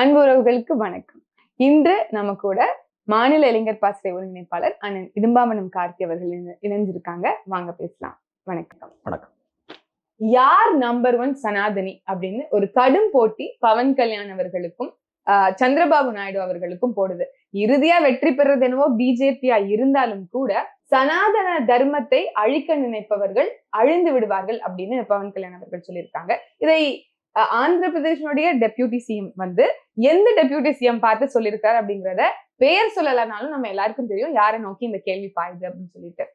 அன்பு உறவுகளுக்கு வணக்கம். இன்று நம்ம கூட மாநில இளைஞர் பாசறை ஒருங்கிணைப்பாளர் அண்ணன் இடும்பாவனம் கார்த்தி அவர்கள் இணைஞ்சிருக்காங்க. வாங்க பேசலாம். வணக்கம். வணக்கம். யார் நம்பர் 1 சனாதனி அப்படின்னு ஒரு கடும் போட்டி பவன் கல்யாண் அவர்களுக்கும் சந்திரபாபு நாயுடு அவர்களுக்கும் போடுது. இறுதியா வெற்றி பெறது என்னவோ பிஜேபியா இருந்தாலும் கூட சனாதன தர்மத்தை அழிக்க நினைப்பவர்கள் அழிந்து விடுவார்கள் அப்படின்னு பவன் கல்யாண் அவர்கள் சொல்லியிருக்காங்க. இதை ஆந்திர பிரதேசனுடைய டெப்யூட்டி சிஎம் எந்த டெப்யூட்டி சிஎம் பார்த்து சொல்லியிருக்காரு அப்படிங்கிறத பெயர் சொல்லலனாலும் நம்ம எல்லாருக்கும் தெரியும் யாரை நோக்கி இந்த கேள்வி பாயுது அப்படின்னு சொல்லிட்டு.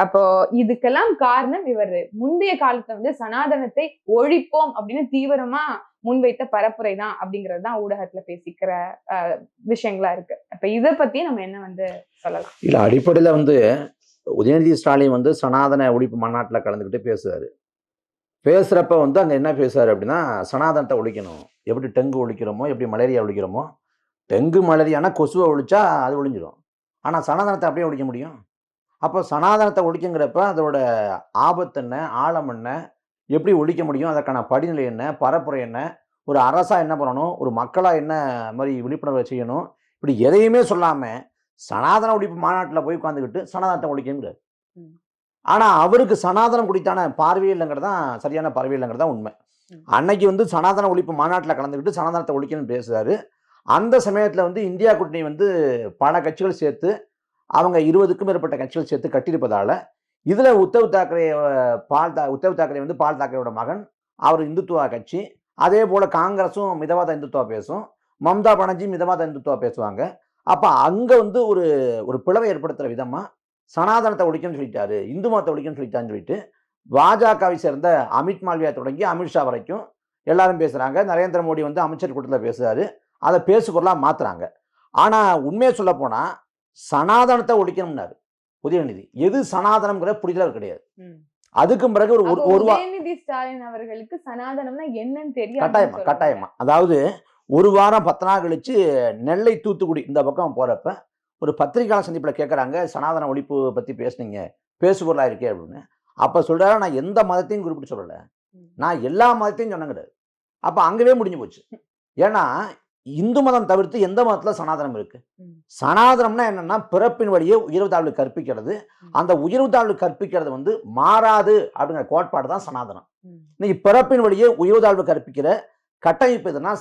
அப்போ இதுக்கெல்லாம் காரணம் இவர் முந்தைய காலத்துல சனாதனத்தை ஒழிப்போம் அப்படின்னு தீவிரமா முன்வைத்த பரப்புரை தான் அப்படிங்கிறது தான் ஊடகத்துல பேசிக்கிற விஷயங்களா இருக்கு. அப்ப இதை பத்தி நம்ம என்ன சொல்லலாம்? இல்ல, அடிப்படையில உதயநிதி ஸ்டாலின் சனாதன ஒழிப்பு மாநாட்டில் கலந்துக்கிட்டு பேசுகிறப்ப அங்கே என்ன பேசுறாரு அப்படின்னா, சனாதனத்தை ஒழிக்கணும். எப்படி டெங்கு ஒழிக்கிறோமோ, எப்படி மலேரியா ஒழிக்கிறோமோ, டெங்கு மலேரியானா கொசுவை ஒழிச்சா அது ஒழிஞ்சிடும். ஆனால் சனாதனத்தை அப்படியே ஒழிக்க முடியும்? அப்போ சனாதனத்தை ஒழிக்குங்கிறப்ப அதோட ஆபத்து என்ன, ஆழம் என்ன, எப்படி ஒழிக்க முடியும், அதற்கான படிநிலை என்ன, பரப்புரை என்ன, ஒரு அரசாக என்ன பண்ணணும், ஒரு மக்களாக என்ன மாதிரி விழிப்புணர்வை செய்யணும், இப்படி எதையுமே சொல்லாமல் சனாதன ஒழிப்பு மாநாட்டில் போய் உட்காந்துக்கிட்டு சனாதனத்தை ஒழிக்கங்கிறார். ஆனால் அவருக்கு சனாதனம் குறித்தான பார்வையே இல்லைங்கிறது தான் சரியான பார்வை இல்லைங்கிறது தான் உண்மை. அன்னைக்கு சனாதன ஒழிப்பு மாநாட்டில் கலந்துக்கிட்டு சனாதனத்தை ஒழிக்கணும்னு பேசுகிறாரு. அந்த சமயத்தில் இந்தியா கூட்டணி பல கட்சிகள் சேர்த்து அவங்க 20க்கும் மேற்பட்ட கட்சிகள் சேர்த்து கட்டியிருப்பதால் இதில் உத்தவ் தாக்கரே பால் தாக்கரேயோட மகன், அவர் இந்துத்துவா கட்சி. அதே போல் காங்கிரஸும் மிதவாத இந்துத்துவா பேசும், மம்தா பானர்ஜி மிதவாத இந்துத்துவா பேசுவாங்க. அப்போ அங்கே ஒரு பிளவை ஏற்படுத்துகிற விதமாக சனாதனத்தை ஒழிக்கணும்னு சொல்லிட்டாரு, இந்து மதத்தை ஒழிக்கணும்னு சொல்லிட்டான்னு சொல்லிட்டு பாஜகவை சேர்ந்த அமித் மால்வியா தொடங்கி அமித்ஷா வரைக்கும் எல்லாரும் பேசுகிறாங்க. நரேந்திர மோடி அமைச்சர் கூட்டத்தில் பேசுகிறாரு, அதை பேசுபொருளாக மாற்றுறாங்க. ஆனால் உண்மையை சொல்ல போனால் சனாதனத்தை ஒழிக்கணும்னாரு உதயநிதி. எது சனாதனம்ங்கிற புரிதல் கிடையாது. அதுக்கு பிறகு உதயநிதி ஸ்டாலின் அவர்களுக்கு சனாதனம்னா என்னன்னு தெரியும். கட்டாயமா அதாவது ஒரு வாரம் 10 நாள் கழிச்சு நெல்லை தூத்துக்குடி இந்த பக்கம் போகிறப்ப ஒரு பத்திரிகையாளர் சந்திப்பில் கேட்குறாங்க, சனாதன ஒழிப்பு பற்றி பேசுனீங்க, பேசுபொருளாக இருக்கே அப்படின்னு. அப்போ சொல்கிறாரு, நான் எந்த மதத்தையும் குறிப்பிட்டு சொல்லலை, நான் எல்லா மதத்தையும் சொன்னங்கிறாரு. அப்போ அங்கவே முடிஞ்சு போச்சு. ஏன்னா இந்து மதம் தவிர்த்து எந்த மதத்தில் சனாதனம் இருக்குது? சனாதனம்னா என்னென்னா பிறப்பின் வழியே உயர்வு தாழ்வு கற்பிக்கிறது. அந்த உயர்வு தாழ்வு கற்பிக்கிறது மாறாது அப்படிங்கிற கோட்பாடு தான் சனாதனம். இன்னைக்கு பிறப்பின் வழியே உயர்வு தாழ்வு கற்பிக்கிற கட்டமைப்பு எதுனா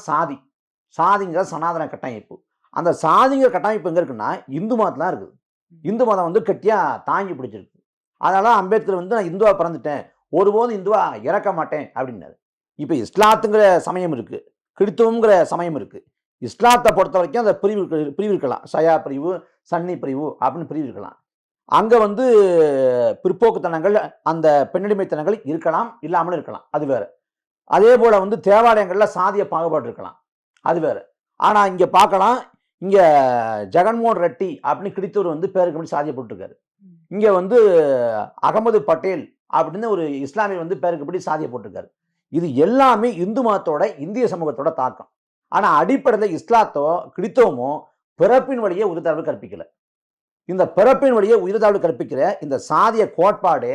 சாதிங்கிற சனாதன கட்டமைப்பு. அந்த சாதிங்கிற கட்டமைப்பு எங்கே இருக்குன்னா இந்து மதத்தில் இருக்குது. இந்து மதம் கட்டியாக தாங்கி பிடிச்சிருக்கு. அதனால அம்பேத்கர் நான் இந்துவா பிறந்துட்டேன், ஒருபோதும் இந்துவா இறக்க மாட்டேன் அப்படின்னாரு. இப்போ இஸ்லாத்துங்கிற சமயம் இருக்குது, கிறித்துவங்கிற சமயம் இருக்குது. இஸ்லாத்தை பொறுத்த வரைக்கும் அந்த பிரிவு இருக்கலாம், ஷயா பிரிவு, சன்னி பிரிவு அப்படின்னு பிரிவு இருக்கலாம். அங்கே பிற்போக்குத்தனங்கள், அந்த பெண்ணடிமைத்தனங்கள் இருக்கலாம், இல்லாமலும் இருக்கலாம், அது வேறு. அதே போல் தேவாலயங்களில் சாதிய பாகுபாடு இருக்கலாம், அது வேறு. ஆனால் இங்கே பார்க்கலாம், இங்கே ஜெகன்மோகன் ரெட்டி அப்படின்னு கிறித்தவர் பேருக்கு எப்படி சாதிய போட்டிருக்காரு. இங்கே அகமது பட்டேல் அப்படின்னு ஒரு இஸ்லாமியர் பேருக்கு எப்படி சாதிய போட்டிருக்காரு. இது எல்லாமே இந்து மதத்தோட இந்திய சமூகத்தோட தாக்கம். ஆனால் அடிப்படையில் இஸ்லாத்தோ கிறித்தவமோ பிறப்பின் வழியே உயிர்த்தாழ்வு கற்பிக்கல. இந்த பிறப்பின் வழியே உயிர்த்தாழ்வு கற்பிக்கிற இந்த சாதிய கோட்பாடு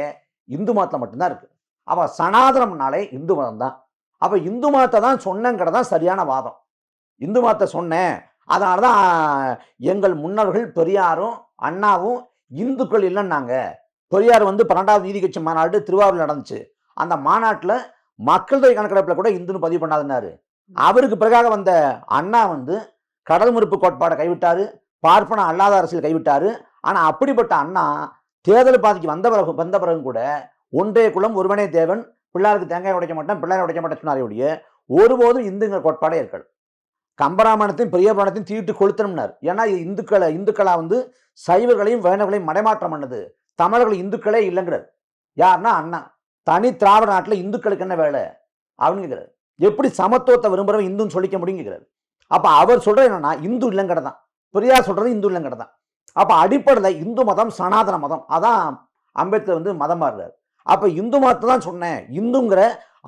இந்து மதத்தில் மட்டும்தான் இருக்கு. அப்போ சனாதனம்னாலே இந்து மதம் தான். அப்போ இந்து மதத்தை தான் சொன்னங்கிறதான் சரியான வாதம். இந்து மதத்தை சொன்னேன், அதனால தான் எங்கள் முன்னோர்கள் பெரியாரும் அண்ணாவும் இந்துக்கள் இல்லைன்னாங்க. பெரியார் 12வது நீதி கட்சி மாநாடு திருவாரூர் நடந்துச்சு. அந்த மாநாட்டில் மக்கள் தொகை கணக்கெடுப்பில் கூட இந்துன்னு பதிவு பண்ணாதுன்னாரு. அவருக்கு பிறகாக வந்த அண்ணா கடல் மறுப்பு கோட்பாடை கைவிட்டாரு, பார்ப்பன அல்லாத அரசியல் கைவிட்டாரு. ஆனால் அப்படிப்பட்ட அண்ணா தேர்தல் பாதிக்கு வந்த பிறகும் கூட ஒன்றே குலம் ஒருவனே தேவன், பிள்ளாருக்கு தேங்காய் உடைக்க மாட்டேன், பிள்ளையார் உடைக்க மாட்டேன் சொன்னாரே ஒழிய ஒருபோதும் இந்துங்கிற கோட்பாடே இருக்காது. கம்பராமாயணத்தையும் பெரிய புராணத்தையும் தீட்டு கொளுத்தணும்னார். ஏன்னா இந்துக்களா சைவர்களையும் வேணவர்களையும் மடைமாற்றம் பண்ணது. தமிழர்கள் இந்துக்களே இல்லைங்கிறார். யாருன்னா அண்ணா. தனி திராவிட நாட்டில் இந்துக்களுக்கு என்ன வேலை அப்படிங்கிறார். எப்படி சமத்துவத்தை விரும்புகிறவன் இந்துன்னு சொல்லிக்க முடியுங்கிறார். அப்போ அவர் சொல்கிறது என்னன்னா இந்து இல்லைங்கிறதான், பெரியார் சொல்கிறது இந்து இல்லைங்கிறதான். அப்போ அடிப்படையில் இந்து மதம் சனாதன மதம், அதான் அம்பேத்கர் மதம் மாறுறார். அப்போ இந்து மதத்தை தான் சொன்னேன், இந்துங்கிற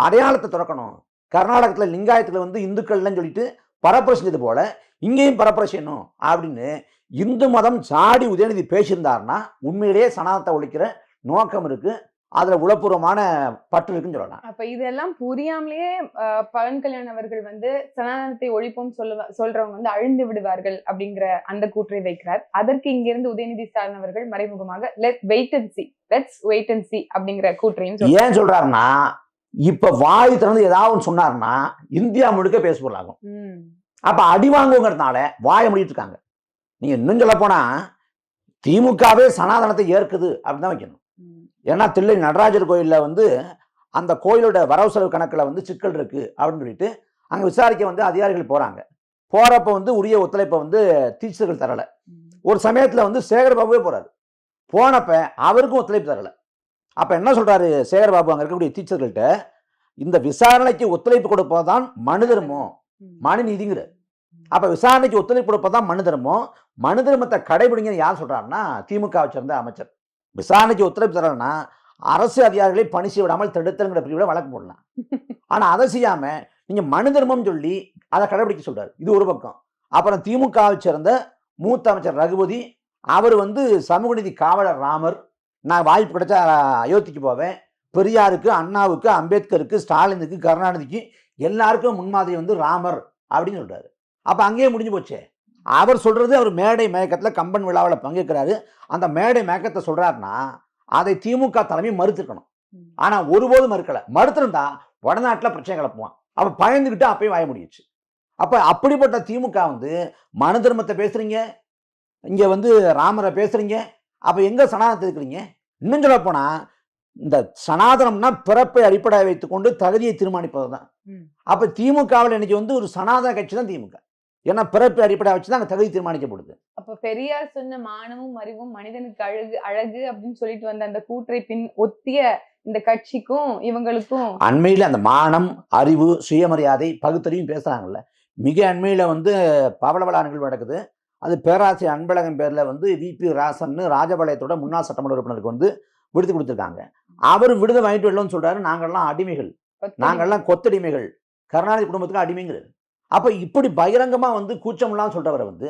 அடையாளத்தை துறக்கணும். கர்நாடகத்தில் லிங்காயத்தில் இந்துக்கள் இல்லைன்னு சொல்லிட்டு பரப்புரை செஞ்சது போல இங்கேயும் பரப்புரை செய்யணும் அப்படின்னு இந்து மதம் சாடி உதயநிதி பேசியிருந்தாருன்னா உண்மையிலேயே சனாதனத்தை ஒழிக்கிற நோக்கம் இருக்கு. அதுல உளப்பூர்வமான பற்று இருக்குன்னு சொல்லலாம். அப்ப இதெல்லாம் புரியாமலேயே பவன் கல்யாண் அவர்கள் வந்து சனாதனத்தை ஒழிப்போம் சொல்றவங்க வந்து அழிந்து விடுவார்கள் அப்படிங்கிற அந்த கூற்றை வைக்கிறார். அதற்கு இங்கிருந்து உதயநிதி ஸ்டாலின் அவர்கள் மறைமுகமாக லெட்ஸ் வெயிட் அண்ட் see அப்படிங்கிற கூற்றையும் ஏன் சொல்றாருன்னா, இப்ப வாய் திறந்து ஏதாவது சொன்னாருன்னா இந்தியா முழுக்க பேசப்பொருளாகும். அப்ப அடி வாங்குங்கிறதுனால வாயை மூடிட்டு இருக்காங்க. நீங்க இன்னும் சொல்ல போனா திமுகவே சனாதனத்தை ஏற்குது அப்படின்னு தான் வைக்கணும். ஏன்னா தில்லை நடராஜர் கோயில்ல வந்து அந்த கோயிலோட வரவு செலவு கணக்குல வந்து சிக்கல் இருக்கு அப்படின்னு சொல்லிட்டு அங்க விசாரிக்க வந்து அதிகாரிகள் போறாங்க. போறப்ப வந்து உரிய ஒத்துழைப்பை வந்து டீச்சர்கள் தரல. ஒரு சமயத்துல வந்து சேகர்பாபுவே போறாரு. போனப்ப அவருக்கும் ஒத்துழைப்பு தரல. அப்ப என்ன சொல்றாரு சேகர்பாபு அங்க இருக்கக்கூடிய டீச்சர்கள்ட்ட, இந்த விசாரணைக்கு ஒத்துழைப்பு கொடுப்பதுதான் மனு தர்மம், மனு நீதிங்கிற. அப்ப விசாரணைக்கு ஒத்துழைப்பு கொடுப்பதான் மனு தர்மம், மனு தர்மத்தை கடைபிடிங்க யார் சொல்றாருன்னா திமுகவை சேர்ந்த அமைச்சர். விசாரணைக்கு ஒத்துழைப்பு தரலன்னா அரசு அதிகாரிகளை பணி செய்ய விடாமல் தடுத்தல்ங்கிற பிரிவில் வழக்கு போடலாம். ஆனா அதை செய்யாம நீங்க மனு தர்மம் சொல்லி அதை கடைபிடிக்க சொல்றாரு. இது ஒரு பக்கம். அப்புறம் திமுகவை சேர்ந்த மூத்த அமைச்சர் ரகுபதி, அவர் வந்து சமூக நீதி காவலர் ராமர், நான் வாய்ப்பு கிடைச்சா அயோத்திக்கு போவேன், பெரியாருக்கு, அண்ணாவுக்கு, அம்பேத்கருக்கு, ஸ்டாலினுக்கு, கருணாநிதிக்கு எல்லாருக்கும் முன்மாதிரி வந்து ராமர் அப்படின்னு சொல்றாரு. அப்ப அங்கேயே முடிஞ்சு போச்சே. அவர் சொல்றது அவர் மேடை மயக்கத்துல கம்பன் விழாவில் பங்கேற்கிறாரு. அந்த மேடை மயக்கத்தை சொல்றாருன்னா அதை திமுக தலைமை மறுத்திருக்கணும். ஆனா ஒருபோதும் மறுக்கல. மறுத்திருந்தா வடநாட்டுல பிரச்சனை கிளப்புவான். அப்ப பயந்துகிட்டு அப்பயும் வாய முடியுச்சு. அப்ப அப்படிப்பட்ட திமுக வந்து மனு தர்மத்தை பேசுறீங்க, இங்க வந்து ராமரை பேசுறீங்க, அப்ப எங்க சனாதனத்தை இருக்கிறீங்க? இன்னும் சொல்ல போனா இந்த சனாதனம்னா பிறப்பை அடிப்படையை வைத்துக்கொண்டு தகுதியை தீர்மானிப்பது தான். அப்ப திமுகவில் இன்னைக்கு வந்து ஒரு சனாதன கட்சி தான் திமுக. ஏன்னா பிறப்பை அடிப்படையை வச்சுதான் அங்க தகுதி தீர்மானிக்கப்படுது. அப்ப பெரியார் சொன்ன மானமும் அறிவும் மனிதனுக்கு அழகு அப்படின்னு சொல்லிட்டு வந்த அந்த கூற்றை பின் ஒத்திய இந்த கட்சிக்கும் இவங்களுக்கும் அண்மையில அந்த மானம், அறிவு, சுயமரியாதை, பகுத்தறிவும் பேசுறாங்கல்ல. மிக அண்மையில வந்து பவளவளா நிகழ்வு நடக்குது. அது பேராசிரியர் அன்பழகன் பேர்ல வந்து விபி ராசன் ராஜபாளையத்தோட முன்னாள் சட்டமன்ற உறுப்பினருக்கு வந்து விடுதி கொடுத்துருக்காங்க. அவர் விடுதலை வாங்கிட்டு வரலன்னு சொல்றாரு. நாங்கள்லாம் அடிமைகள், நாங்கள்லாம் கொத்தடிமைகள், கருணாநிதி குடும்பத்துக்கு அடிமைங்கிறது. அப்ப இப்படி பகிரங்கமா வந்து கூச்சம்லாம் சொல்றவரை வந்து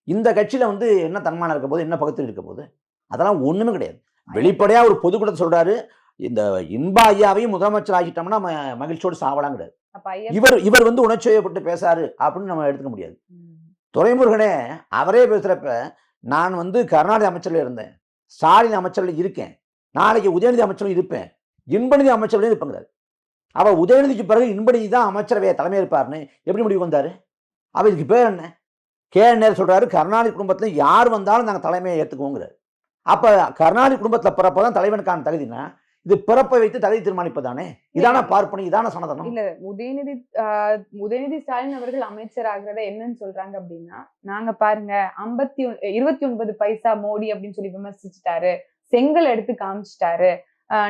இந்த கட்சியில வந்து என்ன தன்மானம் இருக்க போது, என்ன பகுத்தறிவு இருக்க போது? அதெல்லாம் ஒண்ணுமே கிடையாது. வெளிப்படையா ஒரு பொதுக்கூட்டத்தை சொல்றாரு, இந்த இன்பா ஐயாவையும் முதலமைச்சர் ஆகிட்டோம்னா மகிழ்ச்சியோடு சாவலாம் கிடையாது. இவர் வந்து உணர்ச்சியப்பட்டு பேசாரு அப்படின்னு நம்ம எடுத்துக்க முடியாது. துரைமுருகனே அவரே பேசுறப்ப, நான் வந்து கருணாநிதி அமைச்சர்ல இருந்தேன், ஸ்டாலின் அமைச்சர்ல இருக்கேன், நாளைக்கு உதயநிதி அமைச்சரும் இருப்பேன், இன்பநிதி அமைச்சர்லையும் இருப்பேங்கிறாரு. அவ உதயநிதிக்கு பிறகு இன்பநிதி தான் அமைச்சரவையை தலைமை இருப்பாருன்னு எப்படி முடிவு வந்தாரு? அவ இதுக்கு பேர் என்ன? நேரு சொல்றாரு, கருணாநிதி குடும்பத்துல யார் வந்தாலும் நாங்கள் தலைமையை ஏற்றுக்குவோங்கிறாரு. அப்ப கருணாநிதி குடும்பத்துல பிறப்பதான் தலைவனுக்கான தகுதினா இது பிறப்பை வைத்து தகுதி தீர்மானிப்பதானே? இதான பார்ப்பனி, இதான சனாதனம்? இல்ல, உதயநிதி ஸ்டாலின் அவர்கள் அமைச்சர் ஆகிறத என்னன்னு சொல்றாங்க அப்படின்னா, நாங்க பாருங்க 29 பைசா மோடி அப்படின்னு சொல்லி விமர்சிச்சுட்டாரு, செங்கல் எடுத்து காமிச்சிட்டாரு,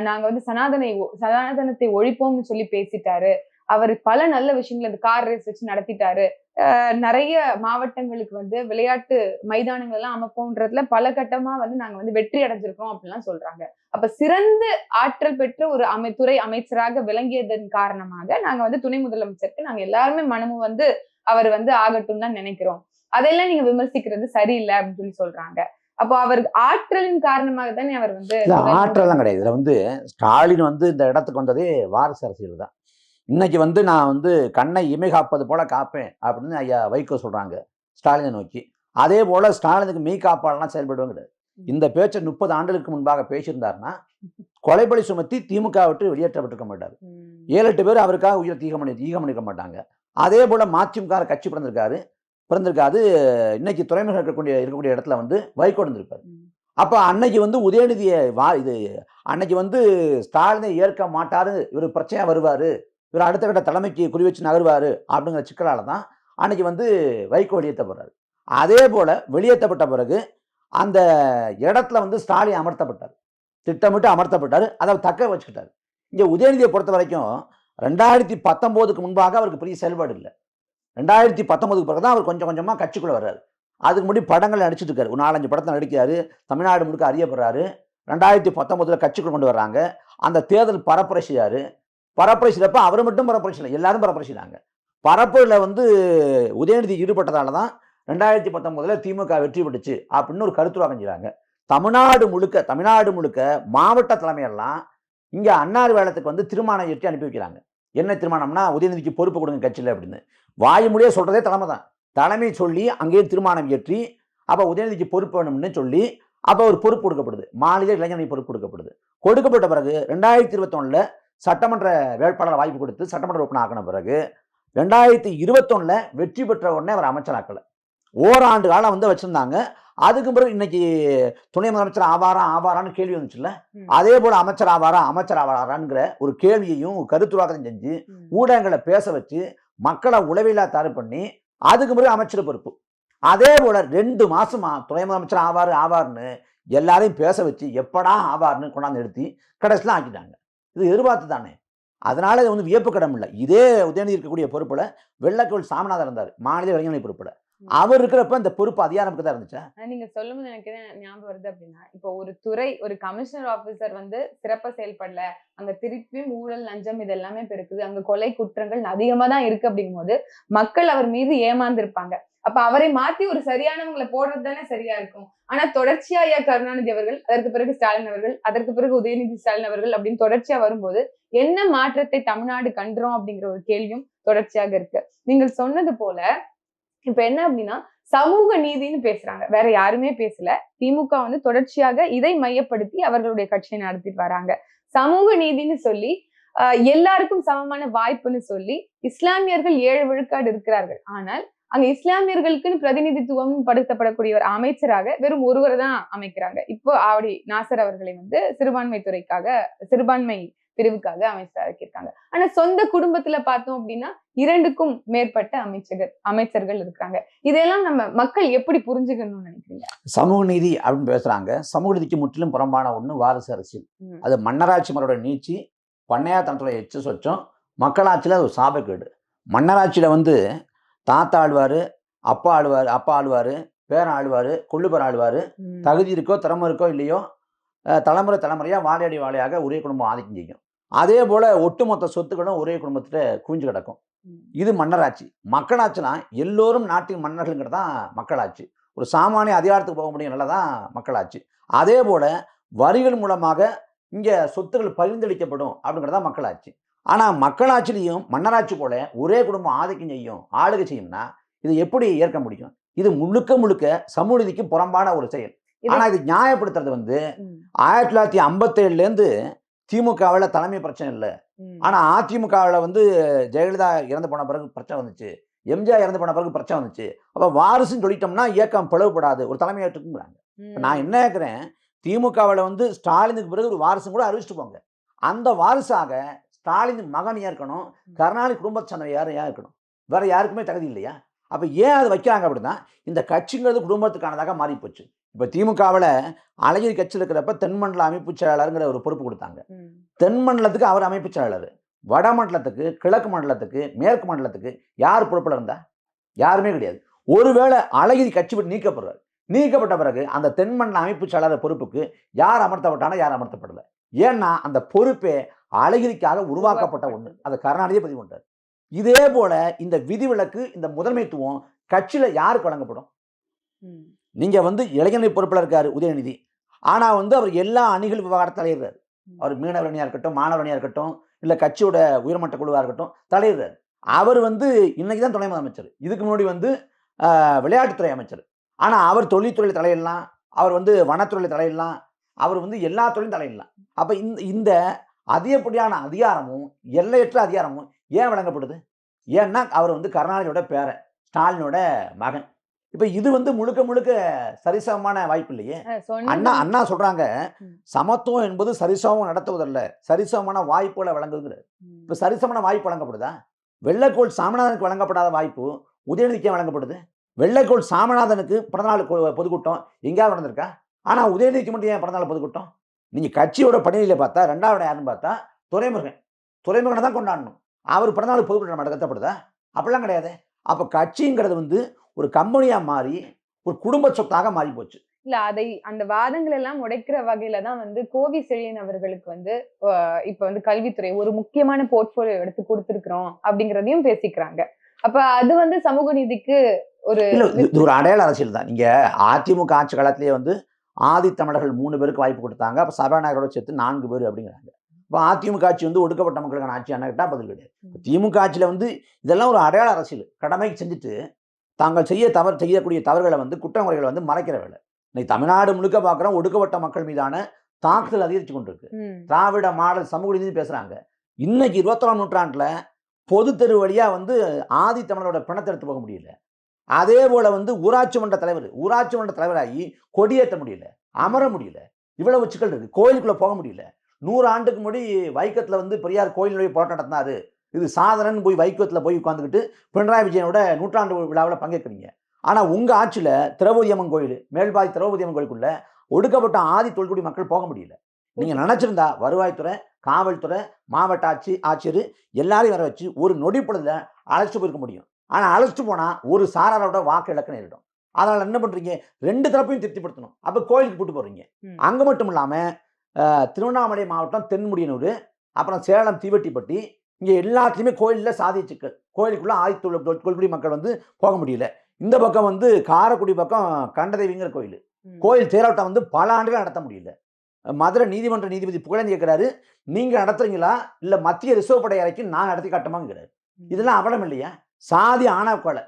நாங்க வந்து சனாதனத்தை ஒழிப்போம்னு சொல்லி பேசிட்டாரு, அவர் பல நல்ல விஷயங்கள் இந்த கார் ரேஸ் வச்சு நடத்திட்டாரு, நிறைய மாவட்டங்களுக்கு வந்து விளையாட்டு மைதானங்கள் எல்லாம் அமைப்போன்றதுல பல கட்டமா வந்து நாங்க வந்து வெற்றி அடைஞ்சிருக்கோம் அப்படின்லாம் சொல்றாங்க. அப்ப சிறந்த ஆற்றல் பெற்ற ஒரு துறை அமைச்சராக விளங்கியதன் காரணமாக நாங்க வந்து துணை முதலமைச்சருக்கு நாங்க எல்லாருமே மனமும் வந்து அவர் வந்து ஆகட்டும் தான் நினைக்கிறோம், அதெல்லாம் நீங்க விமர்சிக்கிறது சரியில்லை அப்படின்னு சொல்லி சொல்றாங்க. அப்போ அவர் ஆற்றலின் காரணமாக தானே அவர் வந்து ஆற்றல் தான் கிடையாது. இதுல வந்து ஸ்டாலின் வந்து இந்த இடத்துக்கு வந்ததே வாரிசு அரசியல் தான். இன்னைக்கு வந்து நான் வந்து கண்ணை இமை காப்பது போல காப்பேன் அப்படின்னு ஐயா வைகோ சொல்றாங்க ஸ்டாலினை நோக்கி. அதே போல ஸ்டாலினுக்கு மெய் காப்பாளனா செயல்படுவாங்க. இந்த பேச்சை 30 ஆண்டுகளுக்கு முன்பாக பேசியிருந்தாருன்னா கொலைப்பழி சுமத்தி திமுக விட்டு வெளியேற்றப்பட்டிருக்க மாட்டாரு. 7-8 பேர் அவருக்காக உயிரை ஈகம் பண்ணிருக்க மாட்டாங்க. அதே போல மதிமுக கட்சி பிறந்திருக்காது. இன்னைக்கு துறைமுகம் இருக்கக்கூடிய இடத்துல வந்து வைகோ இருந்திருப்பாரு. அப்ப அன்னைக்கு வந்து உதயநிதியை அன்னைக்கு வந்து ஸ்டாலினை ஏற்க மாட்டாரு, இவர் பிரச்சனையா வருவாரு, இவர் அடுத்த கட்ட தலைமைக்கு குறி வச்சு நகருவாரு அப்படிங்கிற சிக்கலால தான் அன்னைக்கு வந்து வைகோ வெளியேற்றப்படுறாரு. அதே போல வெளியேற்றப்பட்ட பிறகு அந்த இடத்துல வந்து ஸ்டாலின் அமர்த்தப்பட்டார், திட்டமிட்டு அமர்த்தப்பட்டார், அதை தக்க வச்சுக்கிட்டார். இங்க உதயநிதியை பொறுத்த வரைக்கும் 2019க்கு முன்பாக அவருக்கு பெரிய செயல்பாடு இல்லை. 2019க்கு பிறகு தான் அவர் கொஞ்சம் கொஞ்சமா கட்சிக்குள்ள வர்றாரு. அதுக்கு முன்னாடி படங்கள் நடிச்சிட்டு இருக்காரு, ஒரு 4-5 படத்தை நடிக்கிறாரு, தமிழ்நாடு முழுக்க அறியப்படுறாரு. 2019 கட்சிக்குள்ள கொண்டு வர்றாங்க. அந்த தேர்தல் பரப்புரை செய்யாரு. பரப்புரை செய்யறப்ப அவர் மட்டும் பரப்புரை செய்யல, எல்லாரும் பரப்புரை செய்யறாங்க. பரப்புரையில வந்து உதயநிதி ஈடுபட்டதால தான் 2019 திமுக வெற்றி பெற்றுச்சு அப்படின்னு ஒரு கருத்துருவாக்கம் செய்றாங்க. தமிழ்நாடு முழுக்க மாவட்ட தலைமையெல்லாம் இங்கே அன்னார் வேளத்துக்கு வந்து திருமணம் ஏற்றி அனுப்பி வைக்கிறாங்க. என்ன திருமணம்னா, உதயநிதிக்கு பொறுப்பு கொடுங்க கட்சியில் அப்படின்னு. வாய் மொழியே சொல்றதே தலைமை தான். தலைமை சொல்லி அங்கேயே திருமணம் ஏற்றி, அப்போ உதயநிதிக்கு பொறுப்பு வேணும்னு சொல்லி, அப்போ ஒரு பொறுப்பு கொடுக்கப்படுது. மாநில இளைஞரணி பொறுப்பு கொடுக்கப்படுது. கொடுக்கப்பட்ட பிறகு 2021 சட்டமன்ற வேட்பாளர் வாய்ப்பு கொடுத்து சட்டமன்ற உறுப்பினர் ஆக்கின பிறகு 2021 வெற்றி பெற்ற உடனே அவர் அமைச்சராக்கல. ஓராண்டு காலம் வந்து வச்சிருந்தாங்க. அதுக்கு பிறகு இன்னைக்கு துணை முதலமைச்சர் ஆவாரான்னு கேள்வி வந்துச்சுல்ல, அதே போல அமைச்சர் ஆவாராங்கிற ஒரு கேள்வியையும் கருத்துருவாக்கம் செஞ்சு ஊடகங்களை பேச வச்சு மக்களை உளவிலா தயார் பண்ணி அதுக்கு பிறகு அமைச்சர் பொறுப்பு. அதே போல 2 மாசமா துணை முதலமைச்சர் ஆவார்னு எல்லாரையும் பேச வச்சு எப்படா ஆவார்னு கொண்டாந்து நிறுத்தி கடைசியில் ஆக்கிட்டாங்க. இது எதிர்பார்த்து தானே. அதனால இது வந்து வியப்பு கடம் இல்லை. இதே உதயநிதி இருக்கக்கூடிய பொறுப்புல வெள்ளக்கோள் சாமிநாதன் இருந்தார், மாநில இளைஞரணி பொறுப்புல. அவர் இருக்கிறப்ப இந்த பொறுப்பு அதிகாரமுக்கு தான் இருந்துச்சா? நீங்க சொல்லும்போது எனக்கு என்ன ஞாபகம் வருது அப்படின்னா, இப்போ ஒரு துறை, ஒரு கமிஷனர் ஆபீசர் வந்து சிறப்பா செயல்படல, அங்க திருப்பியும் ஊழல், லஞ்சம் இது எல்லாமே பெருக்குது, அங்க கொலை குற்றங்கள் அதிகமா தான் இருக்கு அப்படிங்கும் போது மக்கள் அவர் மீது ஏமாந்திருப்பாங்க. அப்ப அவரை மாத்தி ஒரு சரியானவங்களை போடுறது தானே சரியா இருக்கும். ஆனா தொடர்ச்சியா ஐயா கருணாநிதி அவர்கள், அதற்கு பிறகு ஸ்டாலின் அவர்கள், அதற்கு பிறகு உதயநிதி ஸ்டாலின் அவர்கள் அப்படின்னு தொடர்ச்சியா வரும்போது என்ன மாற்றத்தை தமிழ்நாடு கண்டோம் அப்படிங்கிற ஒரு கேள்வியும் தொடர்ச்சியாக இருக்கு. நீங்கள் சொன்னது போல இப்ப என்ன அப்படின்னா, சமூக நீதினு பேசுறாங்க, வேற யாருமே பேசல. திமுக வந்து தொடர்ச்சியாக இதை மையப்படுத்தி அவர்களுடைய கட்சியை நடத்திட்டு வராங்க. சமூக நீதினு சொல்லி எல்லாருக்கும் சமமான வாய்ப்புன்னு சொல்லி இஸ்லாமியர்கள் 7 விழுக்காடு இருக்கிறார்கள். ஆனால் அங்க இஸ்லாமியர்களுக்குன்னு பிரதிநிதித்துவம் படுத்தப்படக்கூடிய ஒரு அமைச்சராக வெறும் ஒருவர் தான் அமைக்கிறாங்க. இப்போ ஆவடி நாசர் அவர்களை வந்து சிறுபான்மை பிரிவுக்காக அமைச்சராக்கியிருக்காங்க. ஆனா சொந்த குடும்பத்துல பார்த்தோம் அப்படின்னா 2க்கும் மேற்பட்ட அமைச்சர்கள் இருக்காங்க. இதெல்லாம் நம்ம மக்கள் எப்படி புரிஞ்சுக்கணும்னு நினைக்கிறீங்க? சமூக நீதி அப்படின்னு பேசுறாங்க. சமூக நீதிக்கு முற்றிலும் புறம்பான ஒண்ணு வாரிசு அரசியல். அது மன்னராட்சி முறையோட நீச்சி, பண்ணையாத்தனத்தோட எச்சு சொச்சம், மக்களாட்சியில அது ஒரு சாபக்கேடு. மன்னராட்சியில வந்து தாத்தா ஆழ்வாரு, அப்பா ஆழ்வாரு, பேரன் ஆழ்வாரு, கொள்ளுபேர் ஆழ்வாரு, தகுதி இருக்கோ திறமை இருக்கோ இல்லையோ தலைமுறையா வாழையாக ஒரே குடும்பம் ஆதிக்கம் செய்யும். அதே போல ஒட்டுமொத்த சொத்துக்களும் ஒரே குடும்பத்துல குவிஞ்சு கிடக்கும். இது மன்னராட்சி. மக்களாட்சினா எல்லோரும் நாட்டின் மன்னர்கள்ங்கிறது தான் மக்களாட்சி. ஒரு சாமானிய அதிகாரத்துக்கு போக முடியும் நல்லதான் மக்களாட்சி. அதே போல வரிகள் மூலமாக இங்க சொத்துக்கள் பகிர்ந்தளிக்கப்படும் அப்படிங்கிறதா மக்களாட்சி. ஆனா மக்களாட்சியிலையும் மன்னராட்சி போல ஒரே குடும்பம் ஆதிக்கம் செய்யும், ஆளுகை செய்யும்னா இது எப்படி ஏற்க முடியும்? இது முழுக்க சமூக நீதிக்கு புறம்பான ஒரு செயல். ஆனா இது நியாயப்படுத்துறது வந்து 1957 திமுகவில் தலைமை பிரச்சனை இல்லை. ஆனா அதிமுகவில் வந்து ஜெயலலிதா இறந்து போன பிறகு பிரச்சனை வந்துச்சு, எம்ஜிஆர் இறந்து போன பிறகு பிரச்சனை வந்துச்சு. அப்ப வாரிசுன்னு சொல்லிட்டோம்னா இயக்கம் பிளவுபடாது, ஒரு தலைமை ஏற்றுக்குங்கிறாங்க. நான் என்ன கேட்கிறேன், திமுகவில் வந்து ஸ்டாலினுக்கு பிறகு ஒரு வாரிசும் கூட அறிவிச்சுட்டு போங்க. அந்த வாரிசாக ஸ்டாலின் மகன் இருக்கணும், கருணாநிதி குடும்பத்தை சேர்ந்த யார் இருக்கணும், வேற யாருக்குமே தகுதி இல்லையா? அப்ப ஏன் அது வைக்கிறாங்க அப்படின்னா, இந்த கட்சிங்கிறது குடும்பத்துக்கானதாக மாறி போச்சு. இப்ப திமுகவில் அழகிரி கட்சியில் இருக்கிறப்ப தென்மண்டல அமைப்பு செயலாளருங்கிற ஒரு பொறுப்பு கொடுத்தாங்க. தென்மண்டலத்துக்கு அவர் அமைப்பு செயலாளர், வடமண்டலத்துக்கு, கிழக்கு மண்டலத்துக்கு, மேற்கு மண்டலத்துக்கு யார் பொறுப்பில் இருந்தா? யாருமே கிடையாது. ஒருவேளை அழகிரி கட்சி விட்டு நீக்கப்பட்ட பிறகு அந்த தென்மண்டல அமைப்பு செயலாளர் பொறுப்புக்கு யார் அமர்த்தப்பட்டானா யார் அமர்த்தப்படல. ஏன்னா அந்த பொறுப்பே அழகிரிக்காக உருவாக்கப்பட்ட ஒண்ணு. அதை கருணாநிதியே பதிவு பண்றாரு. இதே போல இந்த விதிவிலக்கு, இந்த முதன்மைத்துவம் கட்சியில யாருக்கு வழங்கப்படும்? நீங்க வந்து இளைஞரணி பொறுப்பில் இருக்காரு உதயநிதி, ஆனா வந்து அவர் எல்லா அணிகள் விவகாரத்தை தலையிடுறாரு. அவர் மீனவர் அணியா இருக்கட்டும், மாணவர் அணியா இருக்கட்டும், இல்ல கட்சியோட உயர்மட்ட குழுவா இருக்கட்டும் தலையிடுறாரு. அவர் வந்து இன்னைக்குதான் துணை முதலமைச்சர், இதுக்கு முன்னாடி வந்து விளையாட்டுத்துறை அமைச்சர். ஆனா அவர் தொழில்துறை தலையிடலாம், அவர் வந்து வனத்துறையில தலையிடலாம், அவர் வந்து எல்லா தொழிலும் தலையிடலாம். அப்ப இந்த அதிகப்படியான அதிகாரமும் எல்லையற்ற அதிகாரமும் ஏன் வழங்கப்படுது? ஏன்னா அவர் வந்து கருணாநிதியோட பேரன், ஸ்டாலினோட மகன். இப்ப இது வந்து முழுக்க சரிசமமான வாய்ப்பு இல்லையே. அண்ணா சொல்றாங்க, சமத்துவம் என்பது சரிசமம் நடத்துவதல்ல, சரிசமமான வாய்ப்புகளை வழங்குகிறது. இப்ப சரிசமமான வாய்ப்பு வழங்கப்படுதா? வெள்ளக்கோள் சாமிநாதனுக்கு வழங்கப்படாத வாய்ப்பு உதயநிதிக்கு வழங்கப்படுது. வெள்ளக்கோள் சாமிநாதனுக்கு பிறந்தநாள் பொதுக்கூட்டம் எங்கேயாவது நடந்திருக்கா? ஆனா உதயநிதிக்கு மட்டும் ஏன் பிறந்தநாள் பொதுக்கூட்டம்? நீங்க கட்சியோட பணியில பார்த்தா 2வது யாருன்னு பார்த்தா துரைமுருகனை தான் கொண்டாடணும். அவர் பிறந்தநாள் பொதுக்கூட்டம் நடத்தப்படுதா? அப்படிலாம் கிடையாது. அப்ப கட்சிங்கிறது வந்து ஒரு கம்பெனியா மாறி ஒரு குடும்ப சொத்தாக மாறி போச்சு. இல்ல, அந்த வாதங்கள் எல்லாம் உடைக்கிற வகையில தான் வந்து கோவி செழியன் அவர்களுக்கு வந்து இப்ப வந்து கல்வித்துறை ஒரு முக்கியமான போர்ட்போலியோ எடுத்து கொடுத்திருக்கிறோம் அப்படிங்கறதையும் பேசிக்கிறாங்க. அப்ப அது வந்து சமூக நீதிக்கு ஒரு அடையாள அரசியல் தான். நீங்க அதிமுக ஆட்சி காலத்திலேயே வந்து ஆதி தமிழர்கள் 3 பேருக்கு வாய்ப்பு கொடுத்தாங்க. அப்ப சபாநாயகரோட சேர்த்து 4 பேர் அப்படிங்கிறாங்க. இப்போ அதிமுக ஆட்சி வந்து ஒடுக்கப்பட்ட மக்களுக்கான ஆட்சி என்ன கேட்டால் பதில் கிடையாது. திமுக ஆட்சியில் வந்து இதெல்லாம் ஒரு அடையாள அரசியல். கடமைக்கு செஞ்சுட்டு தாங்கள் செய்யக்கூடிய தவறுகளை வந்து குற்றமுறைகளை வந்து மறைக்கிற வேலை. இன்னைக்கு தமிழ்நாடு முழுக்க பார்க்குறோம் ஒடுக்கப்பட்ட மக்கள் மீதான தாக்குதல் அதிகரித்து கொண்டிருக்கு. திராவிட மாடல் சமூக நீதி பேசுகிறாங்க. இன்னைக்கு 21ஆம் நூற்றாண்டில் பொது தெரு வழியாக வந்து ஆதி தமிழரோட பிணத்தை எடுத்து போக முடியல. அதே போல் வந்து ஊராட்சி மன்ற தலைவராகி கொடியேற்ற முடியல, அமர முடியல. இவ்வளவு சிக்கல் இருக்குது. கோயிலுக்குள்ளே போக முடியல. 100 ஆண்டுக்கு முன்னாடி வைக்கத்தில் வந்து பெரியார் கோயில் வழி போராட்டம் நடத்தினாரு. இது சாதனைன்னு போய் வைக்கத்தில் போய் உட்காந்துக்கிட்டு பினராயி விஜயனோட நூற்றாண்டு விழாவில் பங்கேற்கிறீங்க. ஆனால் உங்கள் ஆட்சியில் திரௌபதி அம்மன் கோயில், மேல்பாதி திரௌபதி அம்மன் கோயிலுக்குள்ள ஒடுக்கப்பட்ட ஆதி தொல்குடி மக்கள் போக முடியல. நீங்கள் நினச்சிருந்தா வருவாய்த்துறை, காவல்துறை, மாவட்ட ஆட்சியர் எல்லாரையும் வர வச்சு ஒரு நொடி பொழுதுல அழைச்சிட்டு போயிருக்க முடியும். ஆனால் அழைச்சிட்டு போனால் ஒரு சாராரோட வாக்கு இழக்க நேரிடும். அதனால் என்ன பண்ணுறீங்க? 2 தரப்பையும் திருப்திப்படுத்தணும். அப்போ கோயிலுக்கு கூட்டு போகிறீங்க. அங்கே மட்டும் இல்லாமல் திருவண்ணாமலை மாவட்டம் தென்முடியனூர், அப்புறம் சேலம் தீவெட்டிப்பட்டி, இங்கே எல்லாத்துலேயுமே கோயிலில் சாதிய சிக்கல். கோயிலுக்குள்ளே ஆதி தொல்குடி மக்கள் வந்து போக முடியல. இந்த பக்கம் வந்து காரைக்குடி பக்கம் கண்டதேவிங்கிற கோயில் தேரோட்டம் வந்து பல ஆண்டுகள் நடத்த முடியல. மதுரை நீதிமன்ற நீதிபதி புகழேந்தி கேட்கிறாரு, நீங்கள் நடத்துறீங்களா இல்லை மத்திய ரிசர்வ் படை அறைக்கு நான் நடத்தி காட்டுமாங்கிறாரு. இதெல்லாம் அவலம் இல்லையா? சாதி ஆணவ கொலை,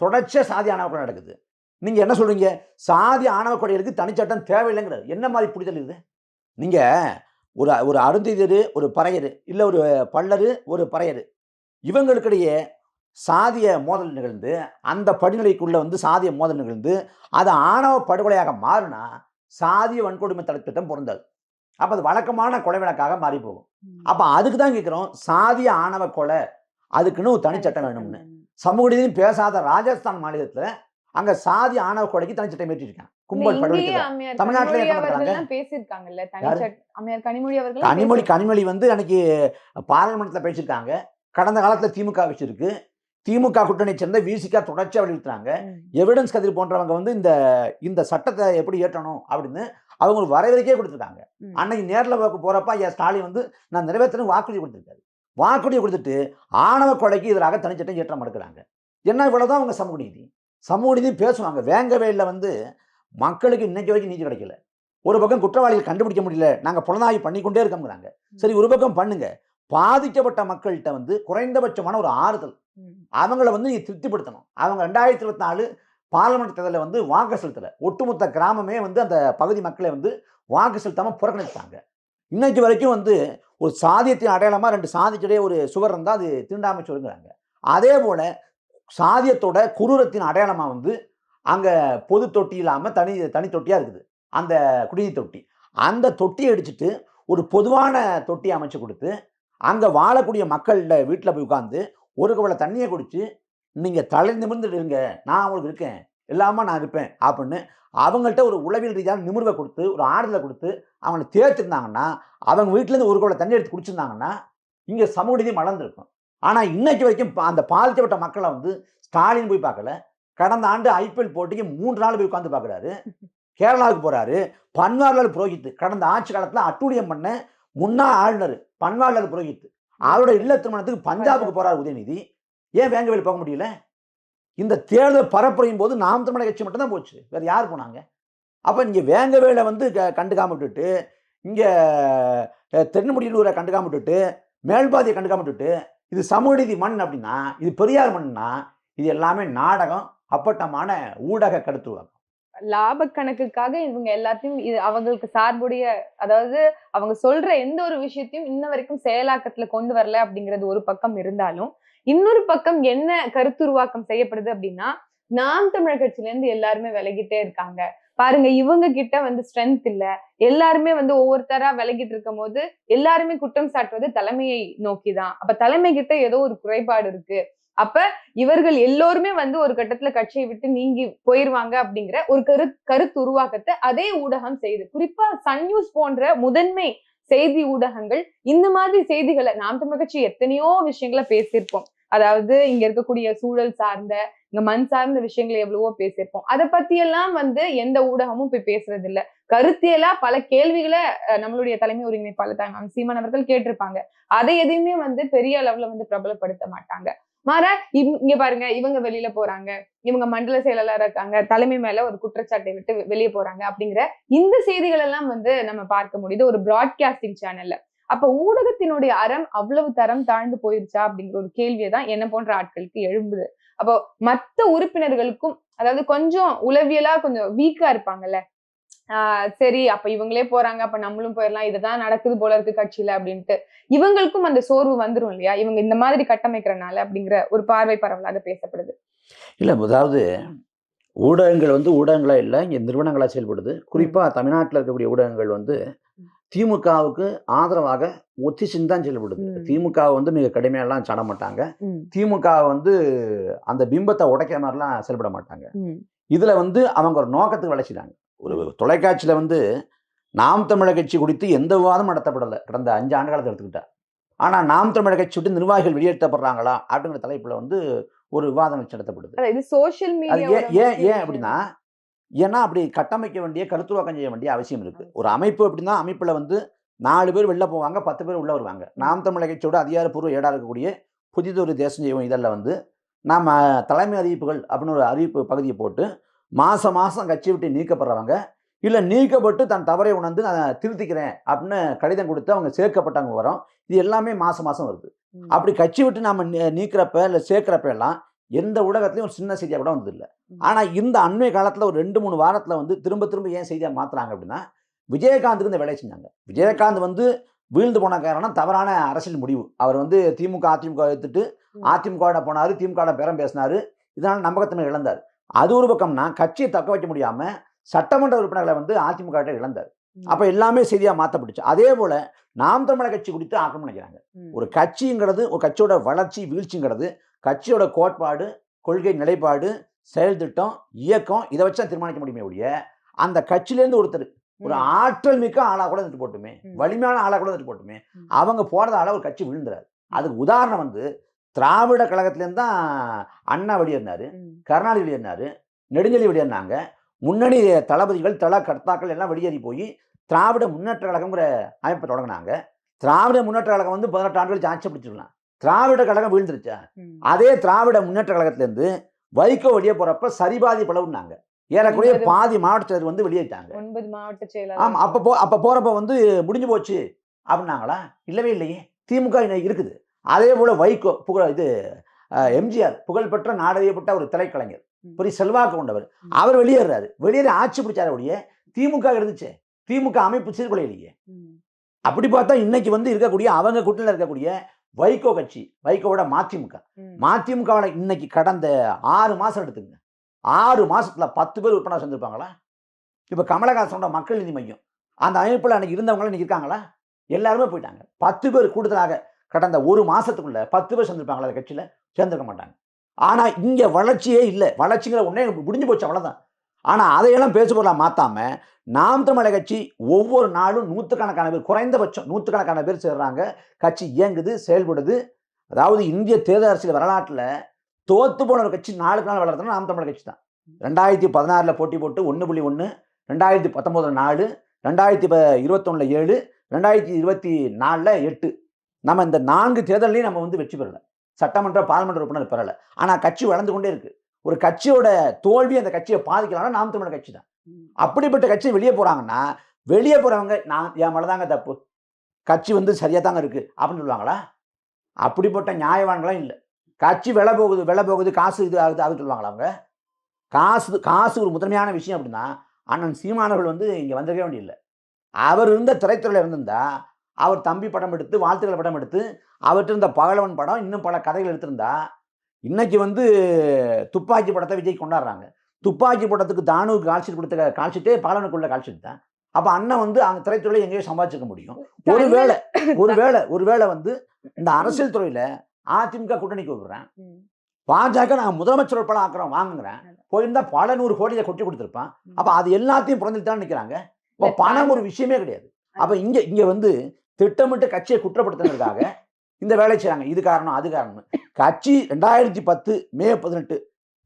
தொடர்ச்சியாக சாதி ஆணவ கொலை நடக்குது. நீங்கள் என்ன சொல்கிறீங்க? சாதி ஆணவ கொலைகளுக்கு தனிச்சட்டம் தேவையில்லைங்கிறாரு. என்ன மாதிரி புரிதல் இது? நீங்கள் ஒரு அருந்திதர், ஒரு பறையர், இல்லை ஒரு பல்லர், ஒரு பறையர், இவங்களுக்கிடையே சாதிய மோதல் நிகழ்ந்து அந்த படிநிலைக்குள்ளே வந்து சாதிய மோதல் நிகழ்ந்து அது ஆணவ படுகொலையாக மாறினா சாதிய வன்கொடுமை தடுப்பு திட்டம் பொருந்தாது. அப்போ அது வழக்கமான கொலை வழக்காக மாறி போகும். அப்போ அதுக்கு தான் கேட்குறோம், சாதிய ஆணவ கொலை அதுக்குன்னு ஒரு தனிச்சட்டம் வேணும்னு. சமூக நீதியும் பேசாத ராஜஸ்தான் மாநிலத்தில் அங்கே சாதி ஆணவ கொலைக்கு தனிச்சட்டம் ஏற்றிருக்காங்க. கும்பல் படுகொலை தமிழ்நாட்டில் பேசியிருக்காங்கல்ல. கனிமொழி வந்து அன்னைக்கு பாராளுமன்றத்தில் பேசியிருக்காங்க. கடந்த காலத்தில் திமுக வச்சிருக்கு. திமுக கூட்டணி சேர்ந்த விசிகா தொடர்ச்சியாக வலியுறுத்துறாங்க. எவிடன்ஸ் கதிர் போன்றவங்க வந்து இந்த சட்டத்தை எப்படி ஏற்றணும் அப்படின்னு அவங்க ஒரு வரைவறைக்கே கொடுத்துருக்காங்க. அன்னைக்கு நேரில் போகிறப்ப ஐயா ஸ்டாலின் வந்து நான் நிறைவேற்றணும் வாக்குறுதி கொடுத்துருக்காரு. வாக்குறுதியை கொடுத்துட்டு ஆணவ கொலைக்கு எதிராக தனிச்சட்டம் ஏற்ற மறுக்கிறாங்க. என்ன இவ்வளோதான் அவங்க சமூக நீதி பேசுவாங்க. வேங்கவேலில் வந்து மக்களுக்கு இன்னைக்கு வரைக்கும் நீதி கிடைக்கல. ஒரு பக்கம் குற்றவாளிகள் கண்டுபிடிக்க முடியல, நாங்கள் புலனாய்வு பண்ணிக்கொண்டே இருக்கோங்கிறாங்க. சரி, ஒரு பக்கம் பண்ணுங்க. பாதிக்கப்பட்ட மக்கள்கிட்ட வந்து குறைந்தபட்சமான ஒரு ஆறுதல், அவங்கள வந்து நீங்க திருப்திப்படுத்தணும். அவங்க 2024 பார்லிமெண்ட் தேர்தலில் வந்து வாக்கு செலுத்தல. ஒட்டுமொத்த கிராமமே வந்து அந்த பகுதி மக்களை வந்து வாக்கு செலுத்தாம புறக்கணித்தாங்க. இன்னைக்கு வரைக்கும் வந்து ஒரு சாதியத்தின் அடையாளமா 2 சாதிக்கிடையே ஒரு சுவர் இருந்தால் அது தீண்டாமை சுவருங்கிறாங்க. அதே போல சாதியத்தோட குரூரத்தின் அடையாளமா வந்து அங்க பொது தொட்டி இல்லாம தனி தொட்டியா இருக்குது அந்த குடிநீர் தொட்டி. அந்த தொட்டியை அடிச்சுட்டு ஒரு பொதுவான தொட்டியை அமைச்சு கொடுத்து அங்கே வாழக்கூடிய மக்கள்கிட்ட வீட்டில் போய் உட்காந்து ஒரு கவலை தண்ணியை குடிச்சு நீங்கள் தலை நிமிர்ந்துட்டு இருங்க, நான் அவங்களுக்கு இருக்கேன், எல்லாமே நான் இருப்பேன் அப்படின்னு அவங்கள்ட்ட ஒரு உளவியல் ரீதியான நிமிர்வை கொடுத்து ஒரு ஆறுதலை கொடுத்து அவங்களை தேர்த்திருந்தாங்கன்னா, அவங்க வீட்டிலேருந்து ஒரு கவலை தண்ணி எடுத்து குடிச்சிருந்தாங்கன்னா இங்கே சமூக நீதி மலர்ந்துருக்கும். ஆனால் இன்னைக்கு வரைக்கும் அந்த பாதிக்கப்பட்ட மக்களை வந்து ஸ்டாலின் போய் பார்க்கல. கடந்த ஆண்டு ஐபிஎல் போட்டிக்கு 3 நாள் போய் உட்காந்து பார்க்குறாரு. கேரளாவுக்கு போகிறாரு. பன்வாரிலால் புரோஹித் கடந்த ஆட்சி காலத்தில் அட்டூழியம் பண்ண முன்னாள் ஆளுநர் பன்வாரிலால் புரோஹித் அவரோட இல்ல திருமணத்துக்கு பஞ்சாபுக்கு போறார் உதயநிதி. ஏன் வேங்கவேல் போக முடியல? இந்த தேர்தல் பரப்புரையும் போது நாம் தமிழர் கட்சி மட்டும் தான் போச்சு, வேற யார் போனாங்க? அப்ப இங்க வேங்கவேலை வந்து கண்டுக்காம விட்டுட்டு, இங்க தென்முடியனூரை கண்டுக்காம விட்டுட்டு, மேல்பாதியை கண்டுக்காம விட்டுட்டு, இது சமூக நீதி மண் அப்படின்னா, இது பெரியார் மண்னா, இது எல்லாமே நாடகம், அப்பட்டமான ஊடக கருத்துருவாக்கம். லாப கணக்குக்காக இவங்க எல்லாத்தையும் அவங்களுக்கு சார்புடைய, அதாவது அவங்க சொல்ற எந்த ஒரு விஷயத்தையும் இன்ன வரைக்கும் செயலாக்கத்துல கொண்டு வரல அப்படிங்கிறது ஒரு பக்கம் இருந்தாலும், இன்னொரு பக்கம் என்ன கருத்துருவாக்கம் செய்யப்படுது அப்படின்னா, நாம் தமிழர் கட்சியில இருந்து எல்லாருமே விலகிட்டே இருக்காங்க. பாருங்க, இவங்க கிட்ட வந்து ஸ்ட்ரென்த் இல்ல, எல்லாருமே வந்து ஒவ்வொருத்தரா விலகிட்டு இருக்கும் போது எல்லாருமே குற்றம் சாட்டுவது தலைமையை நோக்கிதான். அப்ப தலைமை கிட்ட ஏதோ ஒரு குறைபாடு இருக்கு, அப்ப இவர்கள் எல்லோருமே வந்து ஒரு கட்டத்துல கட்சியை விட்டு நீங்கி போயிருவாங்க அப்படிங்கிற ஒரு கருத்து உருவாக்கத்தை அதே ஊடகம் செய்யுது. குறிப்பா சன் நியூஸ் போன்ற முதன்மை செய்தி ஊடகங்கள் இந்த மாதிரி செய்திகளை, நாம் தமிழர் கட்சி எத்தனையோ விஷயங்களை பேசியிருப்போம். அதாவது இங்க இருக்கக்கூடிய சூழல் சார்ந்த, இங்க மண் சார்ந்த விஷயங்களை எவ்வளவோ பேசியிருப்போம். அதை பத்தி எல்லாம் வந்து எந்த ஊடகமும் போய் பேசுறது இல்ல. கருத்தியலா பல கேள்விகளை நம்மளுடைய தலைமை ஒருங்கிணைப்பாளர் சீமான் அவர்கள் கேட்டிருப்பாங்க. அதை எதையுமே வந்து பெரிய அளவுல வந்து பிரபலப்படுத்த மாட்டாங்க. மாறா இங்க பாருங்க, இவங்க வெளியில போறாங்க, இவங்க மண்டல செயலாளர் இருக்காங்க, தலைமை மேல ஒரு குற்றச்சாட்டை விட்டு வெளியே போறாங்க அப்படிங்கிற இந்த செய்திகள் எல்லாம் வந்து நம்ம பார்க்க முடியுது ஒரு பிராட்காஸ்டிங் சேனல்ல. அப்ப ஊடகத்தினுடைய அறம் அவ்வளவு தரம் தாழ்ந்து போயிருச்சா அப்படிங்கிற ஒரு கேள்வியை தான் என்ன போன்ற ஆட்களுக்கு எழும்புது. அப்போ மத்த உறுப்பினர்களுக்கும், அதாவது கொஞ்சம் உளவியலா கொஞ்சம் வீக்கா இருப்பாங்கல்ல, சரி அப்ப இவங்களே போறாங்க, அப்ப நம்மளும் போயிடலாம், இதுதான் நடக்குது போல இருக்கு கட்சியில அப்படின்ட்டு இவங்களுக்கும் அந்த சோர்வு வந்துரும் இல்லையா, இவங்க இந்த மாதிரி கட்டமைக்கிறனால அப்படிங்கிற ஒரு பார்வை பரவலாக பேசப்படுது. இல்ல அதாவது ஊடகங்கள் வந்து ஊடகங்களா இல்ல, இங்க நிறுவனங்களா செயல்படுது. குறிப்பா தமிழ்நாட்டுல இருக்கக்கூடிய ஊடகங்கள் வந்து திமுகவுக்கு ஆதரவாக ஒத்திசைந்து தான் செயல்படுது. திமுக வந்து மிக கடுமையாலாம் சாட மாட்டாங்க. திமுக வந்து அந்த பிம்பத்தை உடைக்கிற மாதிரிலாம் செயல்பட மாட்டாங்க. இதுல வந்து அவங்க ஒரு நோக்கத்துக்கு வளர்ச்சிட்டாங்க. ஒரு தொலைக்காட்சியில வந்து நாம் தமிழர் கட்சி குறித்து எந்த விவாதமும் நடத்தப்படலை கடந்த 5 ஆண்டு காலத்தை எடுத்துக்கிட்டா. ஆனா நாம் தமிழர் கட்சி விட்டு நிர்வாகிகள் வெளியேற்றப்படுறாங்களா அப்படிங்கிற தலைப்புல வந்து ஒரு விவாதம் வச்சு நடத்தப்படுது. இது சோஷியல் அது மீடியா ஏன் அப்படின்னா, ஏன்னா அப்படி கட்டமைக்க வேண்டிய கருத்துருவாக்கம் செய்ய வேண்டிய அவசியம் இருக்கு. ஒரு அமைப்பு அப்படின்னா அமைப்புல வந்து 4 பேர் வெளில போவாங்க, 10 பேர் உள்ள வருவாங்க. நாம் தமிழர் கட்சியோட அதிகாரப்பூர்வ ஏடா இருக்கக்கூடிய புதிதொரு தேசம் செய்வோம் இதழில் வந்து நாம தலைமை அறிவிப்புகள் அப்படின்னு ஒரு அறிவிப்பு பகுதியை போட்டு மாசம் கட்சி விட்டு நீக்கப்படுறவங்க இல்ல நீக்கப்பட்டு தன் தவறை உணர்ந்து நான் திருத்திக்கிறேன் அப்படின்னு கடிதம் கொடுத்து அவங்க சேர்க்கப்பட்டவங்க வரும். இது எல்லாமே மாசம் வருது. அப்படி கட்சி விட்டு நாம நீக்கிறப்ப இல்ல சேர்க்கிறப்ப எல்லாம் எந்த ஊடகத்திலையும் ஒரு சின்ன செய்தியா கூட வந்தது இல்லை. ஆனா இந்த அண்மை காலத்துல ஒரு 2-3 வாரத்துல வந்து திரும்ப ஏன் செய்தியா மாத்துறாங்க அப்படின்னா, விஜயகாந்துக்கு இந்த வேலையை செஞ்சாங்க. விஜயகாந்த் வந்து வீழ்ந்து போன காரணம் தவறான அரசியல் முடிவு. அவர் வந்து திமுக அதிமுக எடுத்துட்டு அதிமுக போனாரு, திமுக பேரம் பேசினாரு, இதனால நம்பகத்தன்மை இழந்தார். அது ஒரு பக்கம்னா கட்சியை தக்க வைக்க முடியாம சட்டமன்ற உறுப்பினர்களை வந்து அதிமுக இழந்தார். அப்ப எல்லாமே செய்தியா மாத்தப்பட்டுச்சு. அதே போல நாம் தமிழர் கட்சி குறித்து ஆக்கிரமம் நினைக்கிறாங்க. ஒரு கட்சிங்கிறது, ஒரு கட்சியோட வளர்ச்சி வீழ்ச்சிங்கிறது கட்சியோட கோட்பாடு, கொள்கை நிலைப்பாடு, செயல் திட்டம், இயக்கம் இதை வச்சு தான் தீர்மானிக்க முடியுமே ஒழிய அந்த கட்சியிலேருந்து ஒருத்தர் ஒரு ஆற்றல் மிக்க ஆளா கூட இருந்துட்டு போட்டுமே, வலிமையான ஆளா கூட இருந்துட்டு போட்டுமே, அவங்க போறதால ஒரு கட்சி விழுந்துறாரு. அதுக்கு உதாரணம் வந்து திராவிட கழகத்திலேருந்து தான் அண்ணா வெளியேறினாரு, கருணாநிதி வெளியேறினாரு, நெடுஞ்செழி வெளியேறினாங்க. முன்னணி தளபதிகள் கர்த்தாக்கள் எல்லாம் வெளியேறி போய் திராவிட முன்னேற்ற கழகம்ங்கிற அமைப்பை தொடங்கினாங்க. திராவிட முன்னேற்ற கழகம் வந்து 18 ஆண்டு கழிச்சு ஆட்சி பிடிச்சிருக்கலாம். திராவிட கழகம் வீழ்ந்துருச்சா? அதே திராவிட முன்னேற்ற கழகத்திலேருந்து வைகோ வெளியே போறப்ப சரிபாதி பிளவுனாங்க. ஏறக்குறைய பாதி மாவட்ட செயலர் வந்து வெளியேட்டாங்க. 9 மாவட்ட செயலர். ஆமா, அப்ப போறப்ப வந்து முடிஞ்சு போச்சு அப்படின்னாங்களா? இல்லவே இல்லையே. திமுக இருக்குது. அதே போல வைகோ எம்ஜிஆர் புகழ்பெற்ற நாடறியப்பட்ட ஒரு திரைக்கலைஞர், பெரிய செல்வாக்கு கொண்டவர், அவர் வெளியேறாரு. வெளியேறி ஆட்சி பிடிச்சாரு ஒழிய திமுக இருந்துச்சு. திமுக அமைப்பு சீர்குலையிலேயே. அப்படி பார்த்தா இன்னைக்கு வந்து இருக்கக்கூடிய அவங்க கூட்டணியில் இருக்கக்கூடிய வைகோ கட்சி, வைகோவோட மதிமுகவில் இன்னைக்கு கடந்த 6 மாசம் எடுத்துங்க, 6 மாசத்துல 10 பேர் உறுப்பினர் சேர்ந்திருப்பாங்களா? இப்ப கமலஹாசனோட மக்கள் நீதி மையம் அந்த அமைப்புல அன்னைக்கு இருந்தவங்க இன்னைக்கு இருக்காங்களா? எல்லாருமே போயிட்டாங்க. 10 பேர் கூடுதலாக கடந்த 1 மாசத்துக்குள்ள 10 பேர் சேர்ந்திருப்பாங்களா? அந்த கட்சியில சேர்ந்திருக்க மாட்டாங்க. ஆனா இங்க வளர்ச்சியே இல்லை. வளர்ச்சிங்கிற ஒன்னே முடிஞ்சு போச்சு, அவ்வளவுதான். ஆனா அதையெல்லாம் பேசுபொருளா மாத்தாம நாம் தமிழர் கட்சி ஒவ்வொரு நாளும் நூற்றுக்கணக்கான பேர், குறைந்தபட்சம் நூற்றுக்கணக்கான பேர் சேர்றாங்க. கட்சி இயங்குது, செயல்படுது. அதாவது இந்திய தேர்தல் அரசியல் வரலாற்றுல தோத்து போன ஒரு கட்சி நாளுக்கு நாள் வளர்றதுன்னா நாம் தமிழர் கட்சி தான். 2016 போட்டி போட்டு 1.1, 2019 4, 2021 7, 2024 8. நம்ம இந்த 4 தேர்தலையும் நம்ம வந்து வெற்றி பெறல. சட்டமன்ற பாராளுமன்ற உறுப்பினர் பெறல. ஆனா கட்சி வளர்ந்து கொண்டே இருக்கு. ஒரு கட்சியோட தோல்வி அந்த கட்சியை பாதிக்கலாம்னா நாம் தமிழர் கட்சி தான். அப்படிப்பட்ட கட்சி வெளியே போறாங்கன்னா, வெளியே போறவங்க என் மேலதாங்க தப்பு, கட்சி வந்து சரியா தாங்க இருக்கு அப்படின்னு சொல்லுவாங்களா? அப்படிப்பட்ட நியாயவான்களும் இல்லை. கட்சி விலை போகுது, காசு இது ஆகுது அது சொல்லுவாங்களா? அவங்க காசு ஒரு முதன்மையான விஷயம் அப்படின்னா அண்ணன் சீமானவர்கள் வந்து இங்க வந்திருக்க வேண்டியதில்லை. அவர் இருந்த திரைத்துறையில இருந்திருந்தா அவர் தம்பி படம் எடுத்து, வாழ்த்துக்கள் படம் எடுத்து, அவர்கிட்ட இருந்த பகலவன் படம், இன்னும் பல கதைகள் எடுத்திருந்தா இன்னைக்கு வந்து துப்பாக்கி படத்தை விஜய் கொண்டாடுறாங்க. துப்பாக்கி படத்துக்கு தானுக்கு கால்ஷீட் கொடுத்த கால்ஷீட்டே பகலவனுக்குள்ள கால்ஷீட் தான். அப்ப அண்ணன் வந்து அந்த திரைத்துறையில எங்கேயோ சம்பாதிச்சிக்க முடியும். ஒருவேளை வந்து இந்த அரசியல் துறையில அதிமுக கூட்டணிக்கு விடுறேன், பாஜக நாங்க முதலமைச்சர் வேட்பாளர் ஆக்குறோம் வாங்குறேன், போயிருந்தா பல 100 கோடியை கொட்டி கொடுத்துருப்பான். அப்ப அது எல்லாத்தையும் புறந்துட்டு தான் நிக்கிறாங்க. பணம் ஒரு விஷயமே கிடையாது. அப்ப இங்க வந்து திட்டமிட்டு கட்சியை குற்றப்படுத்துறதுக்காக இந்த வேலை செய்றாங்க. இது காரணம் அது காரணம். கட்சி 2010 மே 18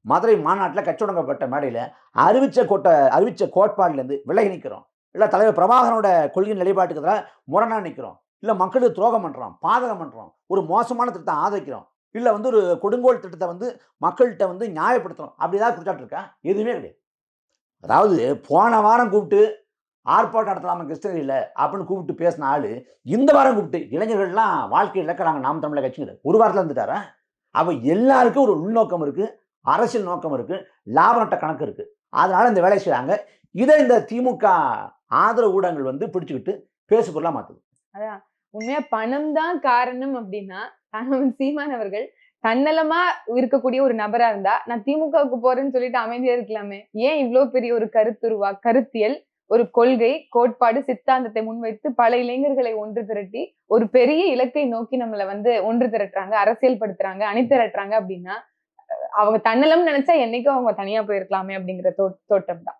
மதுரை மாநாட்டில் கட்சி தொடங்கப்பட்ட மேடையில் அறிவிச்ச கோட்பாடுல இருந்து விலகி நிற்கிறோம், இல்ல தலைவர் பிரபாகரனோட கொள்கை நிலைப்பாட்டுக்கு எதிராக முரணா நிற்கிறோம், இல்ல மக்களுக்கு துரோகம் பண்றோம், பாதகம் பண்றோம், ஒரு மோசமான திட்டத்தை ஆதரிக்கிறோம், இல்ல வந்து ஒரு கொடுங்கோல் திட்டத்தை வந்து மக்கள்கிட்ட வந்து நியாயப்படுத்துறோம், அப்படி ஏதாவது குற்றச்சாட்டு இருக்கா? எதுவுமே கிடையாது. அதாவது போன வாரம் கூப்பிட்டு ஆர்ப்பாட்டம் நடத்தலாமா கிருஷ்ணகிரியில் அப்படின்னு கூப்பிட்டு பேசின ஆளு இந்த வாரம் கூப்பிட்டு இளைஞர்கள்லாம் வாழ்க்கை இழக்கிறாங்க நாம் தமிழர் கட்சிங்கிற ஒரு வாரத்தில் இருந்துட்டாரா? அவ எல்லாருக்கும் ஒரு உள்நோக்கம் இருக்கு, அரசியல் நோக்கம் இருக்கு, லாப நட்ட கணக்கு இருக்கு. அதனால இந்த வேலையை செய்றாங்க. இதை இந்த திமுக ஆதரவு ஊடகங்கள் வந்து பிடிச்சுக்கிட்டு பேசு பொருளா மாத்துது. அதான் உண்மையா பணம் தான் காரணம் அப்படின்னா சீமான் அவர்கள் தன்னலமா இருக்கக்கூடிய ஒரு நபரா இருந்தா நான் திமுகவுக்கு போறேன்னு சொல்லிட்டு அமைதியா இருக்கலாமே. ஏன் இவ்வளவு பெரிய ஒரு கருத்தியல், ஒரு கொள்கை, கோட்பாடு, சித்தாந்தத்தை முன்வைத்து பல இளைஞர்களை ஒன்று திரட்டி ஒரு பெரிய இலக்கை நோக்கி நம்மள வந்து ஒன்று திரட்டுறாங்க, அரசியல் படுத்துறாங்க, அணி திரட்டுறாங்க அப்படின்னா அவங்க தன்னலம் நினைச்சா என்னைக்கும் அவங்க தனியா போயிருக்கலாமே அப்படிங்கிற தோட்டம் தான்,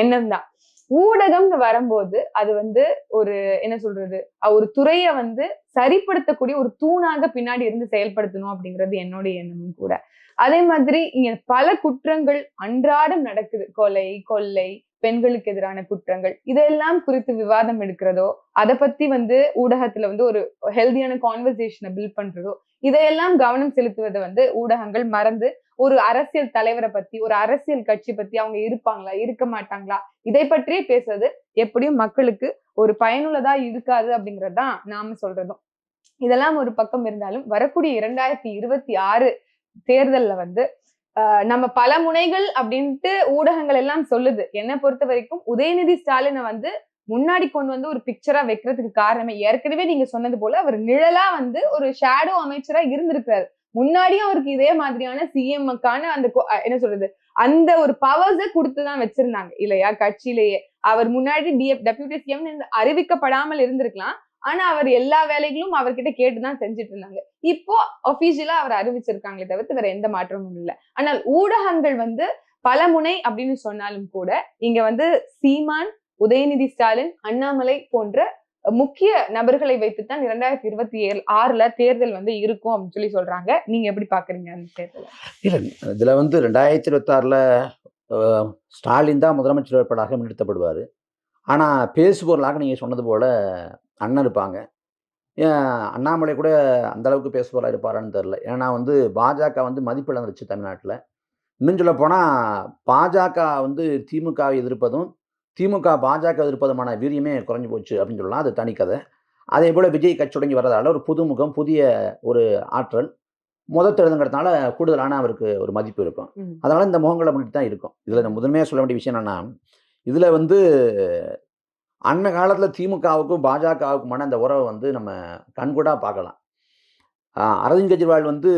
எண்ணம் தான். ஊடகம்னு வரும்போது அது வந்து ஒரு என்ன சொல்றது, ஒரு துறையை வந்து சரிப்படுத்தக்கூடிய ஒரு தூணாக பின்னாடி இருந்து செயல்படுத்தணும் அப்படிங்கிறது என்னுடைய எண்ணமும் கூட. அதே மாதிரி இங்க பல குற்றங்கள் அன்றாடம் நடக்குது. கொலை, கொள்ளை, பெண்களுக்கு எதிரான குற்றங்கள் இதெல்லாம் குறித்து விவாதம் எடுக்கிறதோ, அதை பத்தி வந்து ஊடகத்துல வந்து ஒரு ஹெல்தியான கான்வர்சேஷனை பில்ட் பண்றதோ, இதையெல்லாம் கவனம் செலுத்துவதை வந்து ஊடகங்கள் மறந்து ஒரு அரசியல் தலைவரை பத்தி, ஒரு அரசியல் கட்சி பத்தி அவங்க இருப்பாங்களா, இருக்க மாட்டாங்களா, இதை பற்றியே பேசுறது எப்படியும் மக்களுக்கு ஒரு பயனுள்ளதா இருக்காது அப்படிங்கறதுதான் நாம சொல்றதும். இதெல்லாம் ஒரு பக்கம் இருந்தாலும் வரக்கூடிய 2026 தேர்தல்ல வந்து நம்ம பல முனைகள் அப்படின்ட்டு ஊடகங்கள் எல்லாம் சொல்லுது. என்னை பொறுத்த வரைக்கும் உதயநிதி ஸ்டாலினை வந்து முன்னாடி கொண்டு வந்து ஒரு பிக்சரா வைக்கிறதுக்கு காரணமே ஏற்கனவே நீங்க சொன்னது போல அவர் நிழலா வந்து ஒரு ஷேடோ அமைச்சரா இருந்திருக்காரு. முன்னாடியும் அவருக்கு இதே மாதிரியான சிஎம்க்கான அந்த என்ன சொல்றது, அந்த ஒரு பவர்ஸை கொடுத்துதான் வச்சிருந்தாங்க இல்லையா கட்சியிலேயே. அவர் முன்னாடி டெப்யூட்டி சிஎம் அறிவிக்கப்படாமல் இருந்திருக்கலாம். ஆனா அவர் எல்லா வேலைகளும் அவர்கிட்ட கேட்டுதான் செஞ்சுட்டு இருந்தாங்க. இப்போ அபிஷியலா அவர் அறிவிச்சிருக்காங்களே தவிர்த்து வேற எந்த மாற்றமும் இல்லை. ஆனால் ஊடகங்கள் வந்து பல முனை அப்படின்னு சொன்னாலும் கூட இங்க வந்து சீமான், உதயநிதி ஸ்டாலின், அண்ணாமலை போன்ற முக்கிய நபர்களை வைத்துத்தான் 2026 தேர்தல் வந்து இருக்கும் அப்படின்னு சொல்லி சொல்றாங்க. நீங்க எப்படி பாக்குறீங்க அந்த தேர்தல்? இல்ல இதுல வந்து 2026 ஸ்டாலின் தான் முதலமைச்சர் வேட்பாளராக முன்னிறுத்தப்படுவார். ஆனா பேசுபொருளாக நீங்க சொன்னது போல அண்ணன் இருப்பாங்க. ஏன் அண்ணாமலை கூட அந்த அளவுக்கு பேசுபொருளாக இருப்பாரான்னு தெரியல. ஏன்னா வந்து பாஜக வந்து மதிப்பு இழந்துருச்சு தமிழ்நாட்டில். இன்னும் சொல்ல போனா பாஜக வந்து திமுகவை எதிர்ப்பதும், திமுக பாஜக எதிர்ப்பதுமான வீரியமே குறைஞ்சு போச்சு அப்படின்னு சொல்லலாம். அது தனி கதை. அதே போல விஜய் கட்சி தொடங்கி வர்றதால ஒரு புதுமுகம், புதிய ஒரு ஆற்றல் முதல் தேர்தலுங்கிறதுனால கூடுதலான அவருக்கு ஒரு மதிப்பு இருக்கும். அதனால இந்த முகங்களை முன்னிட்டு தான் இருக்கும். இதுல முதன்மையாக சொல்ல வேண்டிய விஷயம் என்னன்னா, இதுல வந்து அன்ன காலத்தில் திமுகவுக்கும் பாஜகவுக்குமான அந்த உறவை வந்து நம்ம கண்கூடா பார்க்கலாம். அரவிந்த் கெஜ்ரிவால் வந்து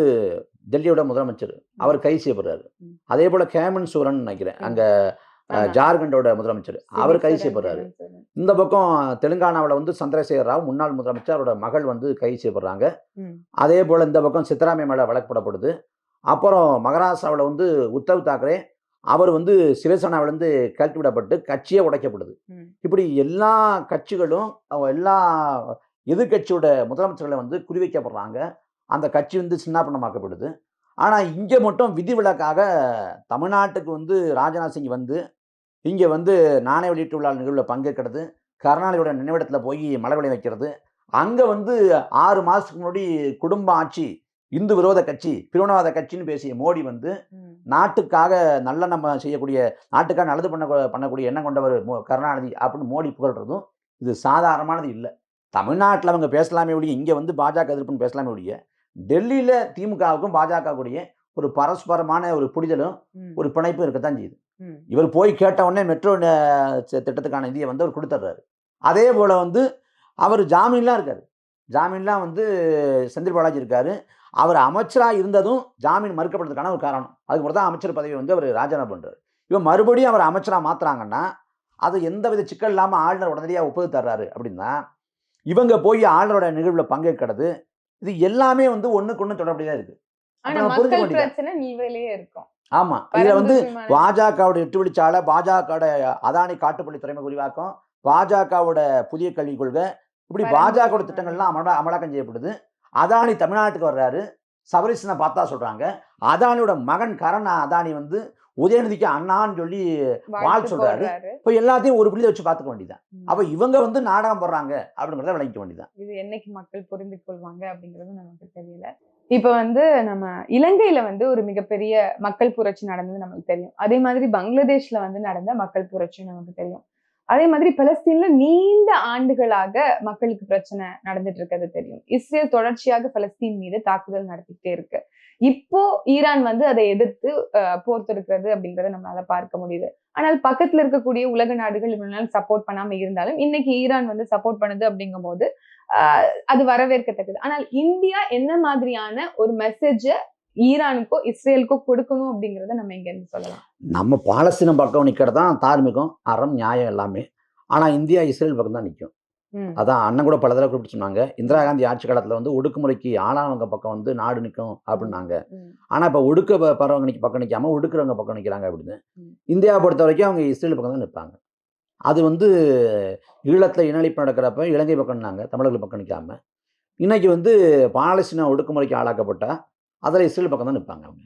டெல்லியோட முதலமைச்சர், அவர் கைது செய்யப்படுறாரு. அதே போல கேமன் சோரன் நினைக்கிறேன் அங்க ஜார்க்கண்டோட முதலமைச்சர், அவர் கைது செய்யப்படுறாரு. இந்த பக்கம் தெலுங்கானாவில் வந்து சந்திரசேகர ராவ் முன்னாள் முதலமைச்சர், அவரோட மகள் வந்து கைது செய்யப்படுறாங்க. அதே போல இந்த பக்கம் சித்தராமையா மேல வழக்கு. அப்புறம் மகாராஷ்டிராவில் வந்து உத்தவ் தாக்கரே அவர் வந்து சிவசேனாவிலிருந்து கழட்டி விடப்பட்டு கட்சியே உடைக்கப்படுது. இப்படி எல்லா கட்சிகளும் எல்லா எதிர்கட்சியோட முதலமைச்சர்களை வந்து குறிவைக்கப்படுறாங்க. அந்த கட்சி வந்து சின்னாபின்னமாக்கப்படுது. ஆனால் இங்கே மட்டும் விதிவிலக்காக தமிழ்நாட்டுக்கு வந்து ராஜ்நாத் சிங் வந்து இங்கே வந்து நாணய வெளியீட்டு விழா நிகழ்வில் பங்கேற்கிறது, கருணாநிதியோட நினைவிடத்தில் போய் மலர்வளை வைக்கிறது, அங்கே வந்து 6 மாதத்துக்கு முன்னாடி குடும்ப ஆட்சி, இந்து விரோத கட்சி, பிரிவினவாத கட்சின்னு பேசிய மோடி வந்து நாட்டுக்காக நல்ல நம்ம செய்யக்கூடிய, நாட்டுக்காக நல்லது பண்ணக்கூடிய எண்ணம் கொண்டவர் கருணாநிதி அப்படின்னு மோடி புகழ்றதும் இது சாதாரணமானது இல்லை. தமிழ்நாட்டில் அவங்க பேசலாமே ஒழிய, இங்கே வந்து பாஜக எதிர்ப்புன்னு பேசலாமே ஒழிய, டெல்லியில் திமுகவுக்கும் பாஜகவுடைய ஒரு பரஸ்பரமான ஒரு புரிதலும் ஒரு பிணைப்பும் இருக்கத்தான் செய்யுது. இவர் போய் கேட்ட உடனே மெட்ரோ திட்டத்துக்கான நிதியை வந்து அவர் கொடுத்துட்றாரு. அதே போல் வந்து அவர் ஜாமீன்லாம் இருக்காரு. ஜாமீன்லாம் வந்து செந்தில் பாலாஜி இருக்காரு. அவர் அமைச்சராக இருந்ததும் ஜாமீன் மறுக்கப்படுறதுக்கான ஒரு காரணம். அதுக்கப்புறம் தான் அமைச்சர் பதவி வந்து அவர் ராஜினாமா பண்ணுறாரு. இவன் மறுபடியும் அவர் அமைச்சராக மாற்றுறாங்கன்னா அது எந்தவித சிக்கல் இல்லாமல் ஆளுநர் உடனடியாக ஒப்புது தர்றாரு அப்படின்னா, இவங்க போய் ஆளுநரோட நிகழ்வில் பங்கேற்கிறது, இது எல்லாமே வந்து ஒண்ணுக்கு ஒண்ணு தொடர்புடையதா இருக்கு. ஆமா, இதுல வந்து பாஜகவோட 8 வழிச்சாலை, பாஜகவோட அதானி காட்டுப்பள்ளி துறைமுக விரிவாக்கம், பாஜகவோட புதிய கல்விக் கொள்கை, இப்படி பாஜகவோட திட்டங்கள்லாம் அமலாக்கம் செய்யப்படுது. அதானி தமிழ்நாட்டுக்கு வர்றாரு. சபரிசனை பார்த்தா சொல்றாங்க. அதானியோட மகன் கரண் அதானி வந்து உதயநிதிக்கு அண்ணான்னு சொல்லி வாழ் சொல்றாரு. இப்ப எல்லாத்தையும் ஒரு புள்ளியை வச்சு பார்த்துக்க வேண்டியதான். அப்ப இவங்க வந்து நாடகம் போடுறாங்க அப்படிங்கிறத விளங்கிக்க வேண்டியதான். இது என்னைக்கு மக்கள் புரிந்து கொள்வாங்க அப்படிங்கிறது நமக்கு தெரியல. இப்ப வந்து நம்ம இலங்கையில வந்து ஒரு மிகப்பெரிய மக்கள் புரட்சி நடந்தது நமக்கு தெரியும். அதே மாதிரி பங்களாதேஷ்ல வந்து நடந்த மக்கள் புரட்சி நமக்கு தெரியும். அதே மாதிரி பலஸ்தீன்ல நீண்ட ஆண்டுகளாக மக்களுக்கு பிரச்சனை நடந்துட்டு இருக்கிறது தெரியும். இஸ்ரேல் தொடர்ச்சியாக பலஸ்தீன் மீது தாக்குதல் நடத்திக்கிட்டே இருக்கு. இப்போ ஈரான் வந்து அதை எதிர்த்து போர் தொடுக்கிறது அப்படிங்கறத நம்மளால பார்க்க முடியுது. ஆனால் பக்கத்துல இருக்கக்கூடிய உலக நாடுகள் இவ்வளவு நாள் சப்போர்ட் பண்ணாம இருந்தாலும் இன்னைக்கு ஈரான் வந்து சப்போர்ட் பண்ணுது அப்படிங்கும் போது அது வரவேற்கத்தக்கது. ஆனால் இந்தியா என்ன மாதிரியான ஒரு மெசேஜ ஈரானுக்கோ இஸ்ரேலுக்கோ கொடுக்கணும் அப்படிங்கறத நம்ம இங்க இருந்து சொல்லலாம். நம்ம பாலஸ்தீனம் பக்கம் நிக்கிறது தான் தார்மீகம், அறம், நியாயம் எல்லாமே. ஆனா இந்தியா இஸ்ரேல் பக்கம் தான் நிற்கும். அதான் அண்ணன் கூட பல தடவை குறிப்பிட்டு சொன்னாங்க. இந்திரா காந்தி ஆட்சி காலத்துல வந்து ஒடுக்குமுறைக்கு ஆளானவங்க பக்கம் வந்து நாடு நிற்கும் அப்படின்னாங்க. ஆனா இப்ப பரவங்க பக்கம் நிற்காம ஒடுக்குறவங்க பக்கம் நிற்கிறாங்க அப்படின்னு. இந்தியாவை பொறுத்த வரைக்கும் அவங்க இஸ்ரேல் பக்கம் தான் நிற்பாங்க. அது வந்து ஈழத்துல இனஅழிப்பு நடக்கிறப்ப இலங்கை பக்கம்னாங்க, தமிழர்கள் பக்கம் நிற்காம. இன்னைக்கு வந்து பாலஸ்தீன ஒடுக்குமுறைக்கு ஆளாக்கப்பட்டா அதில் இஸ்ரேல் பக்கம் தான் நிற்பாங்க அவங்க.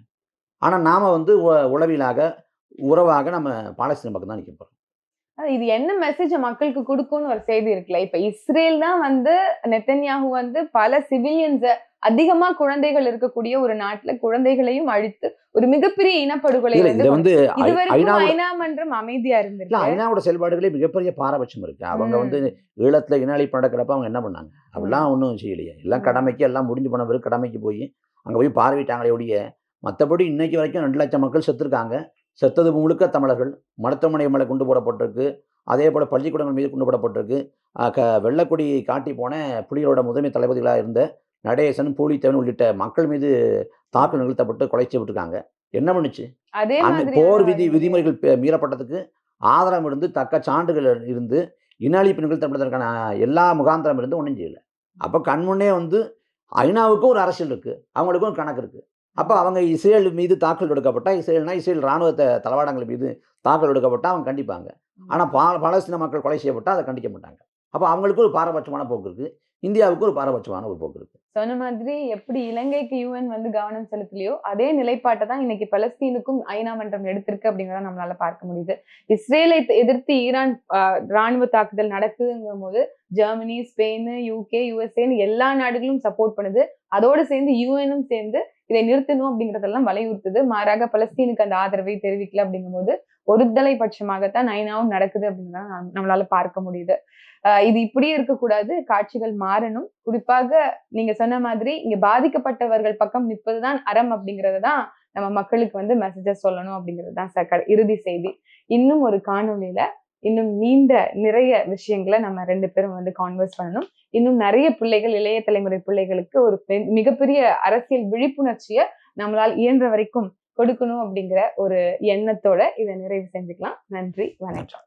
ஆனால் நாம வந்து உளவியலாக உறவாக நம்ம பாலஸ்தீன பக்கம் தான் நிற்க போகிறோம். இது என்ன மெசேஜ் மக்களுக்கு கொடுக்கும்னு ஒரு செய்தி இருக்குல்ல. இப்ப இஸ்ரேல் தான் வந்து நெத்தன்யாஹு வந்து பல சிவிலியன்ஸ அதிகமா குழந்தைகள் இருக்கக்கூடிய ஒரு நாட்டுல குழந்தைகளையும் அழித்து ஒரு மிகப்பெரிய இனப்படுகொலை வந்து ஐநா மன்றம் அமைதியா இருந்திருக்கு. ஐநாவோட செயல்பாடுகளே மிகப்பெரிய பாரபட்சம் இருக்கு. அவங்க வந்து ஈழத்துல இன அழிப்பு நடக்கிறப்ப அவங்க என்ன பண்ணாங்க? அப்படிலாம் ஒன்றும் செய்யலையே. எல்லாம் கடமைக்கு எல்லாம் முடிஞ்சு போன பிறகு கடமைக்கு போய் அங்கே போய் பார்வையிட்டாங்களே ஒழிய மற்றபடி இன்னைக்கு வரைக்கும் 2 லட்சம் மக்கள் செத்துருக்காங்க. செத்தது முழுக்க தமிழர்கள். மருத்துவமனை மேலே கொண்டு போடப்பட்டிருக்கு. அதே போல் பள்ளிக்கூடங்கள் மீது கொண்டு போடப்பட்டிருக்கு. வெள்ளக்கொடி காட்டி போன புலிகளோட முதன்மை தளபதிகளாக இருந்த நடேசன், பூலித்தேவன் உள்ளிட்ட மக்கள் மீது தாக்குதல் நிகழ்த்தப்பட்டு கொலை செய்யப்பட்டிருக்காங்க. என்ன பண்ணுச்சு? போர் விதிமுறைகள் மீறப்பட்டதுக்கு ஆதாரம் இருந்து தக்க சான்றுகள் இருந்து இன அழிப்பு நிகழ்த்தப்பட்டதற்கான எல்லா முகாந்திரம் இருந்து ஒன்றும் செய்யலை. அப்போ கண்முன்னே வந்து ஐநாவுக்கும் ஒரு அரசியல் இருக்கு, அவங்களுக்கும் ஒரு கணக்கு இருக்கு. அப்போ அவங்க இஸ்ரேல் மீது தாக்குதல் எடுக்கப்பட்டா, இஸ்ரேல் ராணுவ தளவாடங்கள் மீது தாக்குதல் எடுக்கப்பட்டா அவங்க கண்டிப்பாங்க. ஆனால் பாலஸ்தீன மக்கள் கொலை செய்யப்பட்டா அதை கண்டிக்க மாட்டாங்க. அப்போ அவங்களுக்கு ஒரு பாரபட்சமான போக்கு இருக்கு, இந்தியாவுக்கு ஒரு பாரபட்சமான ஒரு போக்கு இருக்கு. சொன்ன மாதிரி எப்படி இலங்கைக்கு யுஎன் வந்து கவனம் செலுத்தலையோ அதே நிலைப்பாட்டை தான் இன்னைக்கு பலஸ்தீனுக்கும் ஐநா மன்றம் எடுத்திருக்கு அப்படிங்கிறத நம்மளால பார்க்க முடியுது. இஸ்ரேலை எதிர்த்து ஈரான் ராணுவ தாக்குதல் நடக்குதுங்கும் போது ஜெர்மனி, ஸ்பெயின், யூகே, யுஎஸ்ஏன்னு எல்லா நாடுகளும் சப்போர்ட் பண்ணுது. அதோடு சேர்ந்து யுஎனும் சேர்ந்து இதை நிறுத்தணும் அப்படிங்கறதெல்லாம் வலியுறுத்துது. மாறாக பலஸ்தீனுக்கு அந்த ஆதரவை தெரிவிக்கல அப்படிங்கும் போது ஒருதலை பட்சமாகத்தான் ஐநாவும் நடக்குது அப்படிங்கிறத நம்மளால பார்க்க முடியுது. இது இப்படியே இருக்கக்கூடாது, காட்சிகள் மாறணும். குறிப்பாக நீங்க சொன்ன மாதிரி இங்க பாதிக்கப்பட்டவர்கள் பக்கம் நிற்பதுதான் அறம் அப்படிங்கறதுதான் நம்ம மக்களுக்கு வந்து மெசேஜஸ் சொல்லணும் அப்படிங்கிறதுதான் இறுதி செய்தி. இன்னும் ஒரு காணொலியில இன்னும் நிறைய விஷயங்களை நம்ம 2 பேரும் வந்து கான்வர்ஸ் பண்ணணும். இன்னும் நிறைய பிள்ளைகள், இளைய தலைமுறை பிள்ளைகளுக்கு ஒரு மிகப்பெரிய அரசியல் விழிப்புணர்ச்சியை நம்மளால் இயன்ற வரைக்கும் கொடுக்கணும் அப்படிங்கிற ஒரு எண்ணத்தோட இதை நிறைவு செஞ்சுக்கலாம். நன்றி, வணக்கம்.